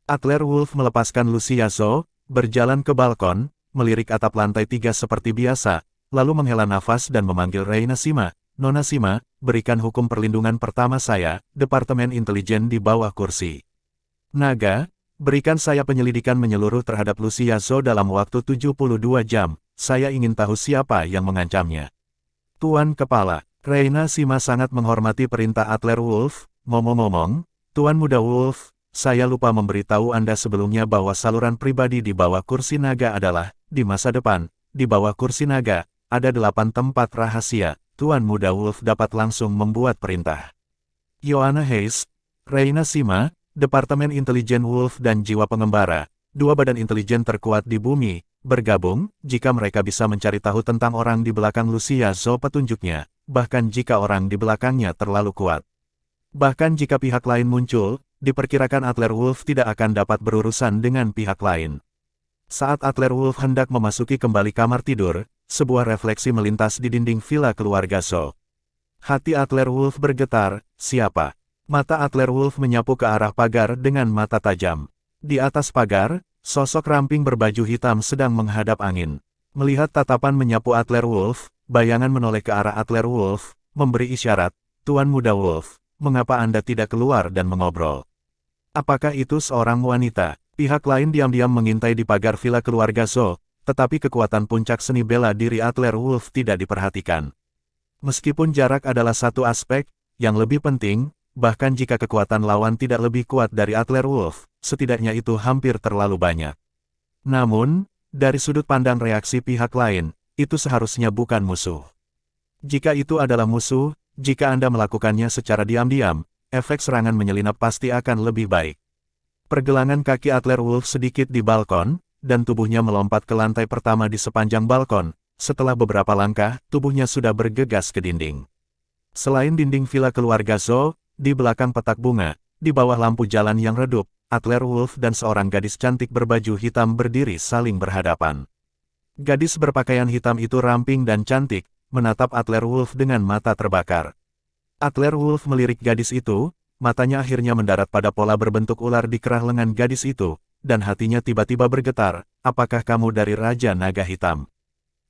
Adler Wolf melepaskan Lucia Zhou, berjalan ke balkon, melirik atap lantai 3 seperti biasa, lalu menghela nafas dan memanggil Reina Sima. Nona Sima, berikan hukum perlindungan pertama saya, Departemen Intelijen di bawah kursi. Naga, berikan saya penyelidikan menyeluruh terhadap Lucia Zhou dalam waktu 72 jam, saya ingin tahu siapa yang mengancamnya. Tuan Kepala, Reina Sima sangat menghormati perintah Adler Wolf, ngomong-ngomong, Tuan Muda Wolf, saya lupa memberitahu Anda sebelumnya bahwa saluran pribadi di bawah kursi naga adalah, di masa depan, di bawah kursi naga, ada 8 tempat rahasia. Tuan Muda Wolf dapat langsung membuat perintah. Joanna Hayes, Reina Sima, Departemen Intelijen Wolf dan Jiwa Pengembara, dua badan intelijen terkuat di bumi, bergabung, jika mereka bisa mencari tahu tentang orang di belakang Lucia Zhou petunjuknya, bahkan jika orang di belakangnya terlalu kuat. Bahkan jika pihak lain muncul, diperkirakan Adler Wolf tidak akan dapat berurusan dengan pihak lain. Saat Adler Wolf hendak memasuki kembali kamar tidur, sebuah refleksi melintas di dinding villa keluarga Zhou. Hati Adler Wolf bergetar, siapa? Mata Adler Wolf menyapu ke arah pagar dengan mata tajam. Di atas pagar, sosok ramping berbaju hitam sedang menghadap angin. Melihat tatapan menyapu Adler Wolf, bayangan menoleh ke arah Adler Wolf, memberi isyarat, Tuan Muda Wolf, mengapa Anda tidak keluar dan mengobrol? Apakah itu seorang wanita? Pihak lain diam-diam mengintai di pagar villa keluarga Zhou, tetapi kekuatan puncak seni bela diri Adler Wolf tidak diperhatikan. Meskipun jarak adalah satu aspek, yang lebih penting, bahkan jika kekuatan lawan tidak lebih kuat dari Adler Wolf, setidaknya itu hampir terlalu banyak. Namun, dari sudut pandang reaksi pihak lain, itu seharusnya bukan musuh. Jika itu adalah musuh, jika Anda melakukannya secara diam-diam, efek serangan menyelinap pasti akan lebih baik. Pergelangan kaki Adler Wolf sedikit di balkon, dan tubuhnya melompat ke lantai pertama di sepanjang balkon. Setelah beberapa langkah, tubuhnya sudah bergegas ke dinding. Selain dinding villa keluarga Zhou, di belakang petak bunga, di bawah lampu jalan yang redup, Adler Wolf dan seorang gadis cantik berbaju hitam berdiri saling berhadapan. Gadis berpakaian hitam itu ramping dan cantik, menatap Adler Wolf dengan mata terbakar. Adler Wolf melirik gadis itu, matanya akhirnya mendarat pada pola berbentuk ular di kerah lengan gadis itu, dan hatinya tiba-tiba bergetar, apakah kamu dari Raja Naga Hitam?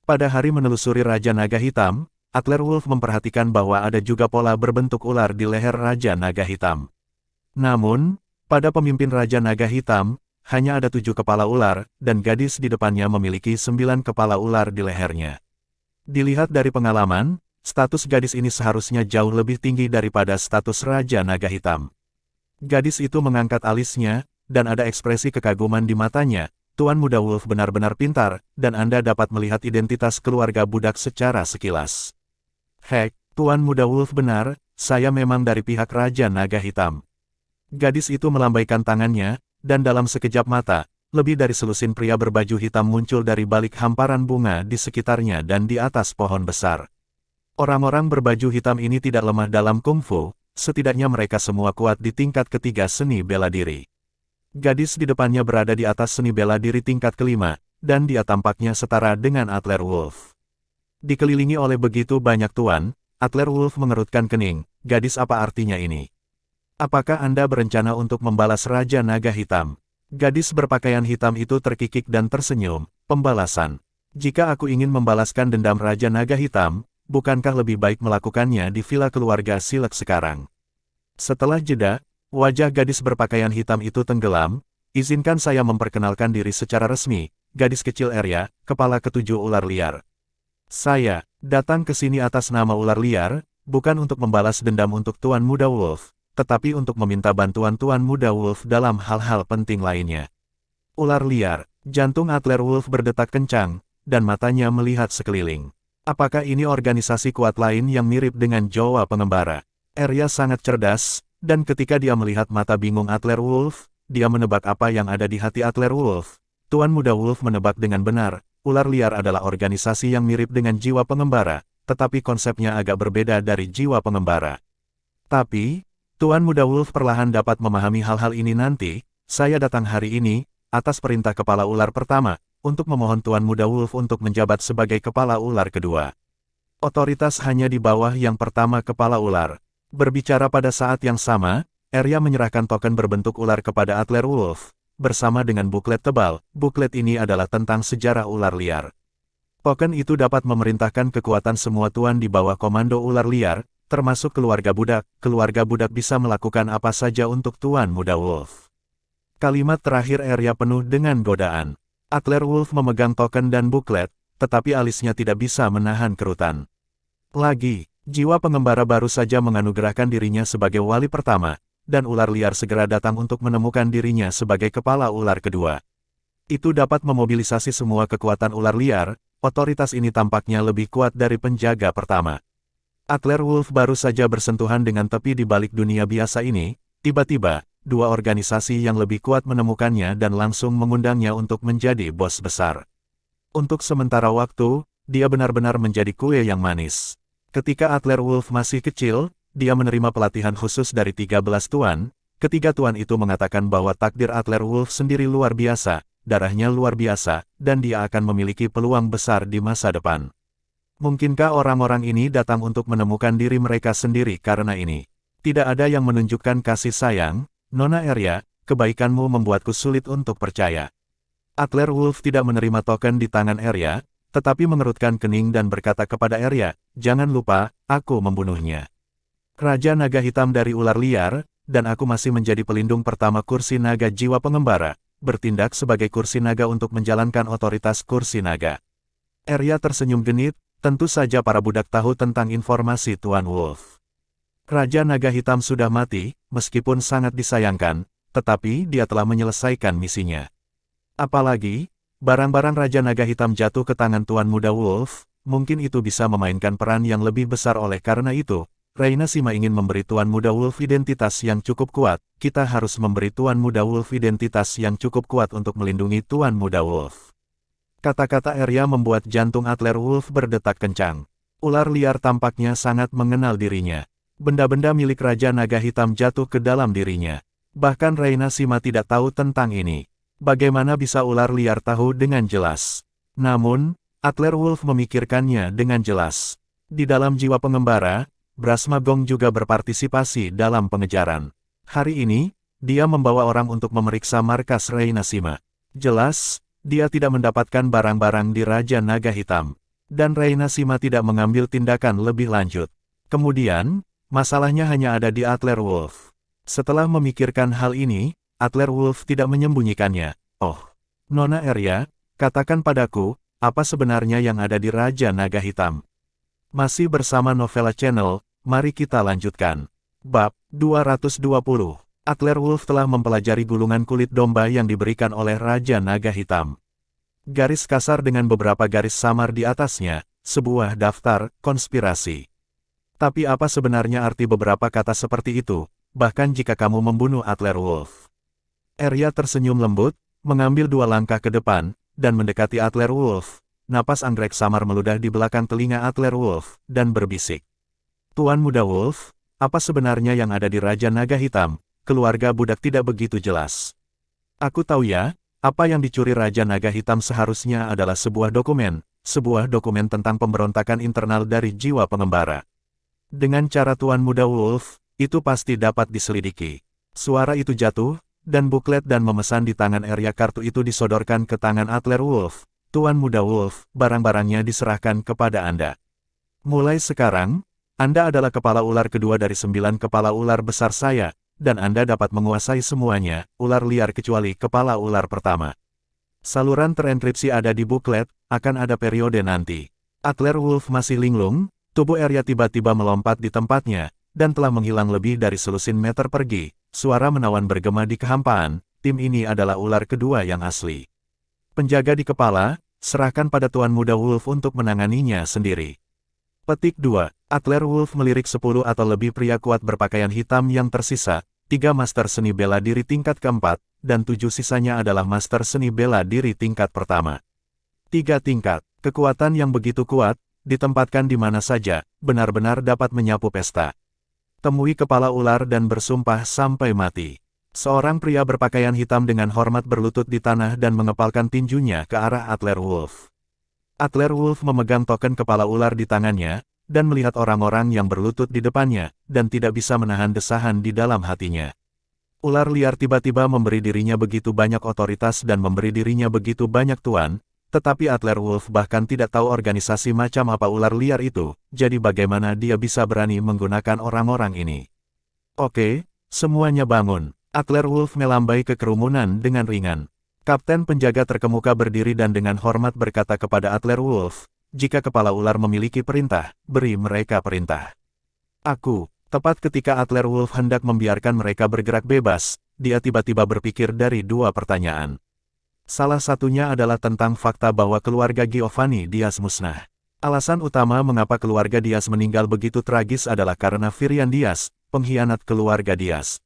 Pada hari menelusuri Raja Naga Hitam, Adler Wolf memperhatikan bahwa ada juga pola berbentuk ular di leher Raja Naga Hitam. Namun, pada pemimpin Raja Naga Hitam, hanya ada 7 kepala ular, dan gadis di depannya memiliki 9 kepala ular di lehernya. Dilihat dari pengalaman, status gadis ini seharusnya jauh lebih tinggi daripada status Raja Naga Hitam. Gadis itu mengangkat alisnya, dan ada ekspresi kekaguman di matanya. Tuan Muda Wolf benar-benar pintar, dan Anda dapat melihat identitas keluarga budak secara sekilas. Hek, Tuan Muda Wolf benar, saya memang dari pihak Raja Naga Hitam. Gadis itu melambaikan tangannya, dan dalam sekejap mata, lebih dari selusin pria berbaju hitam muncul dari balik hamparan bunga di sekitarnya dan di atas pohon besar. Orang-orang berbaju hitam ini tidak lemah dalam kungfu, setidaknya mereka semua kuat di tingkat ketiga seni bela diri. Gadis di depannya berada di atas seni bela diri tingkat kelima, dan dia tampaknya setara dengan Adler Wolf. Dikelilingi oleh begitu banyak tuan, Adler Wolf mengerutkan kening. Gadis, apa artinya ini? Apakah Anda berencana untuk membalas Raja Naga Hitam? Gadis berpakaian hitam itu terkikik dan tersenyum. Pembalasan. Jika aku ingin membalaskan dendam Raja Naga Hitam, bukankah lebih baik melakukannya di villa keluarga Silek sekarang? Setelah jeda, wajah gadis berpakaian hitam itu tenggelam. Izinkan saya memperkenalkan diri secara resmi, gadis kecil Arya, kepala ketujuh ular liar. Saya datang ke sini atas nama ular liar, bukan untuk membalas dendam untuk Tuan Muda Wolf, tetapi untuk meminta bantuan Tuan Muda Wolf dalam hal-hal penting lainnya. Ular liar, jantung Adler Wolf berdetak kencang, dan matanya melihat sekeliling. Apakah ini organisasi kuat lain yang mirip dengan Jawa Pengembara? Arya sangat cerdas, dan ketika dia melihat mata bingung Adler Wolf, dia menebak apa yang ada di hati Adler Wolf. Tuan Muda Wolf menebak dengan benar, ular liar adalah organisasi yang mirip dengan Jiwa Pengembara, tetapi konsepnya agak berbeda dari Jiwa Pengembara. Tapi, Tuan Muda Wolf perlahan dapat memahami hal-hal ini nanti. Saya datang hari ini, atas perintah Kepala Ular pertama, untuk memohon Tuan Muda Wolf untuk menjabat sebagai Kepala Ular kedua. Otoritas hanya di bawah yang pertama Kepala Ular. Berbicara pada saat yang sama, Arya menyerahkan token berbentuk ular kepada Adler Wolf, bersama dengan buklet tebal. Buklet ini adalah tentang sejarah ular liar. Token itu dapat memerintahkan kekuatan semua tuan di bawah komando ular liar, termasuk keluarga budak. Keluarga budak bisa melakukan apa saja untuk Tuan Muda Wolf. Kalimat terakhir Arya penuh dengan godaan. Adler Wolf memegang token dan buklet, tetapi alisnya tidak bisa menahan kerutan. Lagi, Jiwa Pengembara baru saja menganugerahkan dirinya sebagai wali pertama, dan ular liar segera datang untuk menemukan dirinya sebagai kepala ular kedua. Itu dapat memobilisasi semua kekuatan ular liar. Otoritas ini tampaknya lebih kuat dari penjaga pertama. Adler Wolf baru saja bersentuhan dengan tepi di balik dunia biasa ini. Tiba-tiba, dua organisasi yang lebih kuat menemukannya dan langsung mengundangnya untuk menjadi bos besar. Untuk sementara waktu, dia benar-benar menjadi kue yang manis. Ketika Adler Wolf masih kecil, dia menerima pelatihan khusus dari 13 tuan. Ketiga tuan itu mengatakan bahwa takdir Adler Wolf sendiri luar biasa, darahnya luar biasa, dan dia akan memiliki peluang besar di masa depan. Mungkinkah orang-orang ini datang untuk menemukan diri mereka sendiri karena ini? Tidak ada yang menunjukkan kasih sayang. Nona Arya, kebaikanmu membuatku sulit untuk percaya. Adler Wolf tidak menerima token di tangan Arya, tetapi mengerutkan kening dan berkata kepada Arya, jangan lupa, aku membunuhnya. Raja Naga Hitam dari ular liar, dan aku masih menjadi pelindung pertama kursi naga Jiwa Pengembara, bertindak sebagai kursi naga untuk menjalankan otoritas kursi naga. Arya tersenyum genit. Tentu saja para budak tahu tentang informasi Tuan Wolf. Raja Naga Hitam sudah mati, meskipun sangat disayangkan, tetapi dia telah menyelesaikan misinya. Apalagi, barang-barang Raja Naga Hitam jatuh ke tangan Tuan Muda Wolf, mungkin itu bisa memainkan peran yang lebih besar. Oleh karena itu, Reina Sima ingin memberi Tuan Muda Wolf identitas yang cukup kuat. Kita harus memberi Tuan Muda Wolf identitas yang cukup kuat untuk melindungi Tuan Muda Wolf. Kata-kata Arya membuat jantung Adler Wolf berdetak kencang. Ular liar tampaknya sangat mengenal dirinya. Benda-benda milik Raja Naga Hitam jatuh ke dalam dirinya. Bahkan Reina Sima tidak tahu tentang ini. Bagaimana bisa ular liar tahu dengan jelas? Namun, Adler Wolf memikirkannya dengan jelas. Di dalam Jiwa Pengembara, Brahma Gong juga berpartisipasi dalam pengejaran. Hari ini, dia membawa orang untuk memeriksa markas Reina Sima. Jelas, dia tidak mendapatkan barang-barang di Raja Naga Hitam. Dan Reina Sima tidak mengambil tindakan lebih lanjut. Kemudian, masalahnya hanya ada di Adler Wolf. Setelah memikirkan hal ini, Adler Wolf tidak menyembunyikannya. Oh, Nona Arya, katakan padaku, apa sebenarnya yang ada di Raja Naga Hitam? Masih bersama Novella Channel, mari kita lanjutkan. Bab 220. Adler Wolf telah mempelajari gulungan kulit domba yang diberikan oleh Raja Naga Hitam. Garis kasar dengan beberapa garis samar di atasnya, sebuah daftar konspirasi. Tapi apa sebenarnya arti beberapa kata seperti itu, bahkan jika kamu membunuh Adler Wolf? Arya tersenyum lembut, mengambil 2 langkah ke depan, dan mendekati Adler Wolf. Napas anggrek samar meludah di belakang telinga Adler Wolf, dan berbisik. Tuan Muda Wolf, apa sebenarnya yang ada di Raja Naga Hitam? Keluarga budak tidak begitu jelas. Aku tahu ya, apa yang dicuri Raja Naga Hitam seharusnya adalah sebuah dokumen tentang pemberontakan internal dari jiwa pengembara. Dengan cara Tuan Muda Wolf, itu pasti dapat diselidiki. Suara itu jatuh, dan buklet dan memesan di tangan Arya kartu itu disodorkan ke tangan Adler Wolf. Tuan Muda Wolf, barang-barangnya diserahkan kepada Anda. Mulai sekarang, Anda adalah kepala ular kedua dari 9 kepala ular besar saya, dan Anda dapat menguasai semuanya, ular liar kecuali kepala ular pertama. Saluran terenkripsi ada di buklet, akan ada periode nanti. Adler Wolf masih linglung, tubuh Arya tiba-tiba melompat di tempatnya, dan telah menghilang lebih dari selusin meter pergi. Suara menawan bergema di kehampaan, tim ini adalah ular kedua yang asli. Penjaga di kepala, serahkan pada Tuan Muda Wolf untuk menanganinya sendiri. Petik 2. Adler Wolf melirik 10 atau lebih pria kuat berpakaian hitam yang tersisa, 3 master seni bela diri tingkat keempat, dan 7 sisanya adalah master seni bela diri tingkat pertama. 3 tingkat, kekuatan yang begitu kuat, ditempatkan di mana saja, benar-benar dapat menyapu pesta. Temui kepala ular dan bersumpah sampai mati. Seorang pria berpakaian hitam dengan hormat berlutut di tanah dan mengepalkan tinjunya ke arah Adler Wolf. Adler Wolf memegang token kepala ular di tangannya, dan melihat orang-orang yang berlutut di depannya, dan tidak bisa menahan desahan di dalam hatinya. Ular liar tiba-tiba memberi dirinya begitu banyak otoritas dan memberi dirinya begitu banyak tuan, tetapi Adler Wolf bahkan tidak tahu organisasi macam apa ular liar itu, jadi bagaimana dia bisa berani menggunakan orang-orang ini. Oke, semuanya bangun. Adler Wolf melambai ke kerumunan dengan ringan. Kapten penjaga terkemuka berdiri dan dengan hormat berkata kepada Adler Wolf, jika kepala ular memiliki perintah, beri mereka perintah. Aku, tepat ketika Adler Wolf hendak membiarkan mereka bergerak bebas, dia tiba-tiba berpikir dari 2 pertanyaan. Salah satunya adalah tentang fakta bahwa keluarga Giovanni Diaz musnah. Alasan utama mengapa keluarga Diaz meninggal begitu tragis adalah karena Virian Diaz, pengkhianat keluarga Diaz.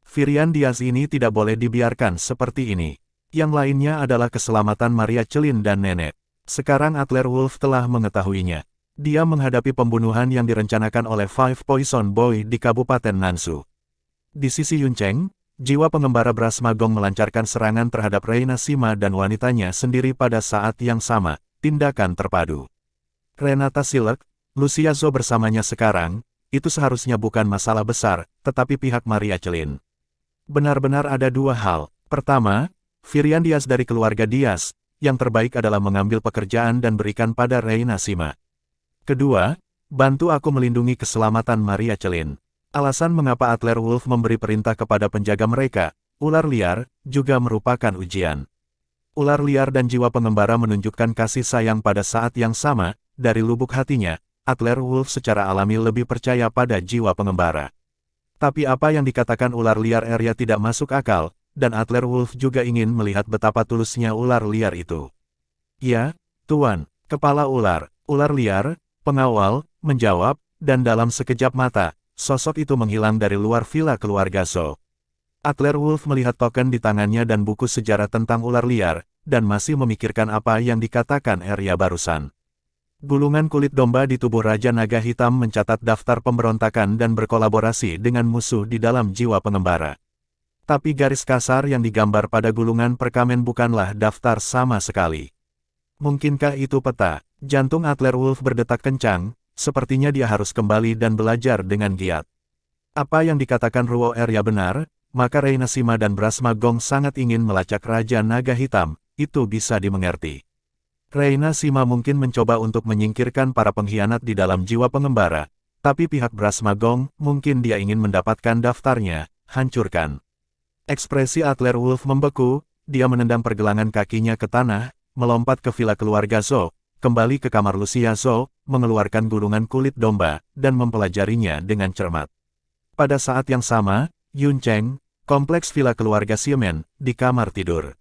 Virian Diaz ini tidak boleh dibiarkan seperti ini. Yang lainnya adalah keselamatan Maria Celin dan nenek. Sekarang Adler Wolf telah mengetahuinya. Dia menghadapi pembunuhan yang direncanakan oleh Five Poison Boy di Kabupaten Nansu. Di sisi Yuncheng, jiwa pengembara Brasmagong melancarkan serangan terhadap Reina Sima dan wanitanya sendiri pada saat yang sama, tindakan terpadu. Renata Silek, Lucia Zhou bersamanya sekarang, itu seharusnya bukan masalah besar, tetapi pihak Maria Celin. Benar-benar ada 2 hal. Pertama, Virian Diaz dari keluarga Diaz, yang terbaik adalah mengambil pekerjaan dan berikan pada Reina Sima. Kedua, bantu aku melindungi keselamatan Maria Celin. Alasan mengapa Adler Wolf memberi perintah kepada penjaga mereka, ular liar, juga merupakan ujian. Ular liar dan jiwa pengembara menunjukkan kasih sayang pada saat yang sama, dari lubuk hatinya, Adler Wolf secara alami lebih percaya pada jiwa pengembara. Tapi apa yang dikatakan ular liar Arya tidak masuk akal, dan Adler Wolf juga ingin melihat betapa tulusnya ular liar itu. Ya, Tuan, kepala ular liar, pengawal, menjawab, dan dalam sekejap mata, sosok itu menghilang dari luar villa keluarga Zhou. Adler Wolf melihat token di tangannya dan buku sejarah tentang ular liar, dan masih memikirkan apa yang dikatakan Arya barusan. Gulungan kulit domba di tubuh Raja Naga Hitam mencatat daftar pemberontakan dan berkolaborasi dengan musuh di dalam jiwa pengembara. Tapi garis kasar yang digambar pada gulungan perkamen bukanlah daftar sama sekali. Mungkinkah itu peta? Jantung Adler Wolf berdetak kencang, sepertinya dia harus kembali dan belajar dengan giat. Apa yang dikatakan Ruo Arya benar, maka Reina Sima dan Brasmagong sangat ingin melacak Raja Naga Hitam, itu bisa dimengerti. Reina Sima mungkin mencoba untuk menyingkirkan para pengkhianat di dalam jiwa pengembara, tapi pihak Brasmagong mungkin dia ingin mendapatkan daftarnya, hancurkan. Ekspresi Adler Wolf membeku, dia menendang pergelangan kakinya ke tanah, melompat ke villa keluarga Zhou, kembali ke kamar Lucia Zhou, mengeluarkan gulungan kulit domba, dan mempelajarinya dengan cermat. Pada saat yang sama, Yuncheng, kompleks villa keluarga Xiamen, di kamar tidur.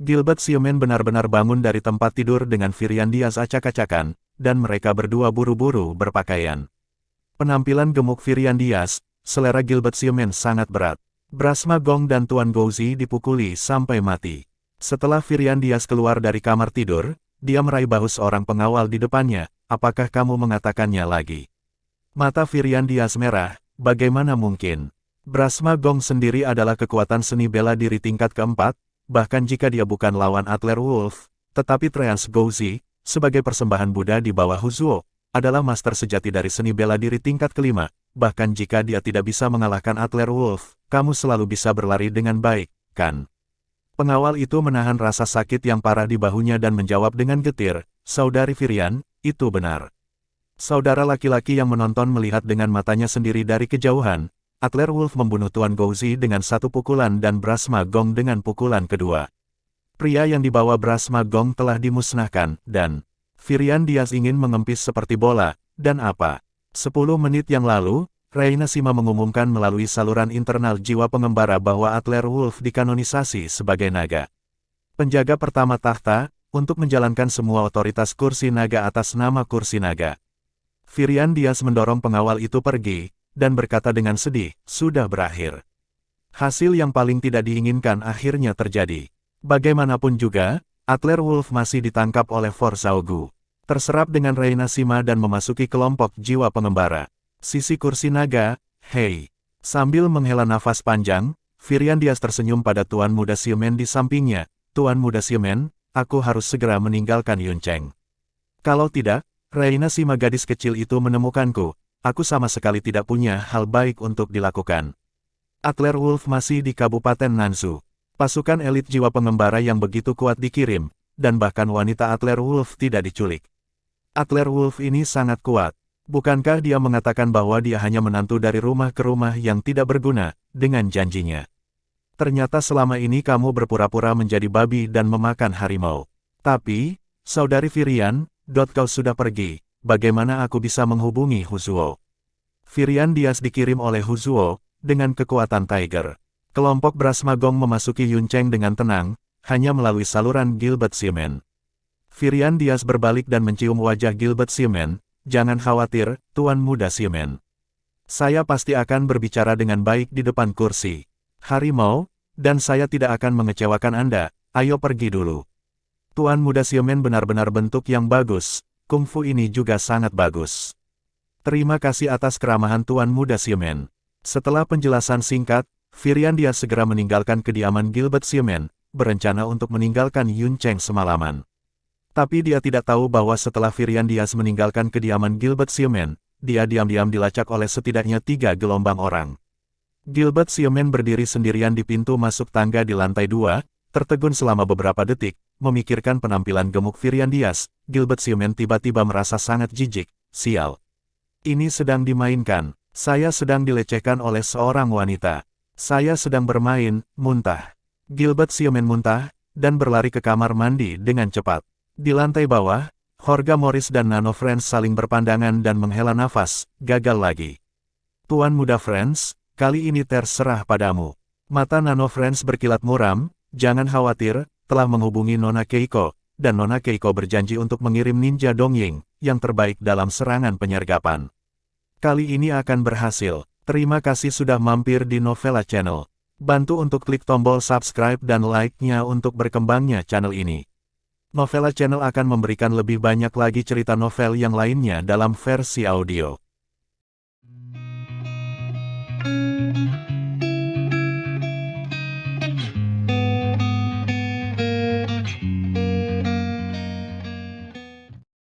Gilbert Xiamen benar-benar bangun dari tempat tidur dengan Virian Diaz acak-acakan, dan mereka berdua buru-buru berpakaian. Penampilan gemuk Virian Diaz, selera Gilbert Xiamen sangat berat. Brasmagong dan Tuan Gouzi dipukuli sampai mati. Setelah Firian Diaz keluar dari kamar tidur, dia meraih bahu seorang pengawal di depannya. Apakah kamu mengatakannya lagi? Mata Firian Diaz merah. Bagaimana mungkin? Brahma Gong sendiri adalah kekuatan seni bela diri tingkat keempat, bahkan jika dia bukan lawan Adler Wolf, tetapi Treants Gouzi, sebagai persembahan Buddha di bawah Huzuo, adalah master sejati dari seni bela diri tingkat kelima. Bahkan jika dia tidak bisa mengalahkan Adler Wolf, kamu selalu bisa berlari dengan baik, kan? Pengawal itu menahan rasa sakit yang parah di bahunya dan menjawab dengan getir, Saudari Firian, itu benar. Saudara laki-laki yang menonton melihat dengan matanya sendiri dari kejauhan, Adler Wolf membunuh Tuan Gouzi dengan satu pukulan dan Brahma Gong dengan pukulan kedua. Pria yang dibawa Brahma Gong telah dimusnahkan, dan Firian Diaz ingin mengempis seperti bola, dan apa? 10 menit yang lalu, Reina Sima mengumumkan melalui saluran internal jiwa pengembara bahwa Adler Wolf dikanonisasi sebagai naga penjaga pertama tahta, untuk menjalankan semua otoritas kursi naga atas nama kursi naga. Firian Diaz mendorong pengawal itu pergi, dan berkata dengan sedih, sudah berakhir. Hasil yang paling tidak diinginkan akhirnya terjadi. Bagaimanapun juga, Adler Wolf masih ditangkap oleh Forzaogu. Terserap dengan Reina Sima dan memasuki kelompok jiwa pengembara. Sisi kursi naga, hei. Sambil menghela nafas panjang, Firian Diaz tersenyum pada Tuan Muda Xiumen di sampingnya. Tuan Muda Xiumen, aku harus segera meninggalkan Yuncheng. Kalau tidak, Reina Sima gadis kecil itu menemukanku. Aku sama sekali tidak punya hal baik untuk dilakukan. Adler Wolf masih di Kabupaten Nansu. Pasukan elit jiwa pengembara yang begitu kuat dikirim, dan bahkan wanita Adler Wolf tidak diculik. Adler Wolf ini sangat kuat. Bukankah dia mengatakan bahwa dia hanya menantu dari rumah ke rumah yang tidak berguna, dengan janjinya? Ternyata selama ini kamu berpura-pura menjadi babi dan memakan harimau. Tapi, Saudari Firian, kau sudah pergi. Bagaimana aku bisa menghubungi Huzuo? Firian Diaz dikirim oleh Huzuo, dengan kekuatan Tiger. Kelompok Brahma Gong memasuki Yuncheng dengan tenang, hanya melalui saluran Gilbert Xiumen. Firian Diaz berbalik dan mencium wajah Gilbert Xiumen. Jangan khawatir, Tuan Muda Xiumen. Saya pasti akan berbicara dengan baik di depan kursi harimau, dan saya tidak akan mengecewakan Anda. Ayo pergi dulu. Tuan Muda Xiumen benar-benar bentuk yang bagus. Kungfu ini juga sangat bagus. Terima kasih atas keramahan Tuan Muda Xiumen. Setelah penjelasan singkat, Firian Diaz segera meninggalkan kediaman Gilbert Xiumen, berencana untuk meninggalkan Yuncheng semalaman. Tapi dia tidak tahu bahwa setelah Firian Diaz meninggalkan kediaman Gilbert Xiumen, dia diam-diam dilacak oleh setidaknya 3 gelombang orang. Gilbert Xiumen berdiri sendirian di pintu masuk tangga di lantai 2, tertegun selama beberapa detik, memikirkan penampilan gemuk Firian Diaz. Gilbert Xiumen tiba-tiba merasa sangat jijik. Sial. Ini sedang dimainkan. Saya sedang dilecehkan oleh seorang wanita. Saya sedang bermain, muntah. Gilbert Xiumen muntah, dan berlari ke kamar mandi dengan cepat. Di lantai bawah, Horga Morris dan Nano Friends saling berpandangan dan menghela nafas. Gagal lagi. Tuan Muda Friends, kali ini terserah padamu. Mata Nano Friends berkilat muram. Jangan khawatir, telah menghubungi Nona Keiko, dan Nona Keiko berjanji untuk mengirim ninja Dongying, yang terbaik dalam serangan penyergapan. Kali ini akan berhasil. Terima kasih sudah mampir di Novella Channel. Bantu untuk klik tombol subscribe dan like-nya untuk berkembangnya channel ini. Novella Channel akan memberikan lebih banyak lagi cerita novel yang lainnya dalam versi audio.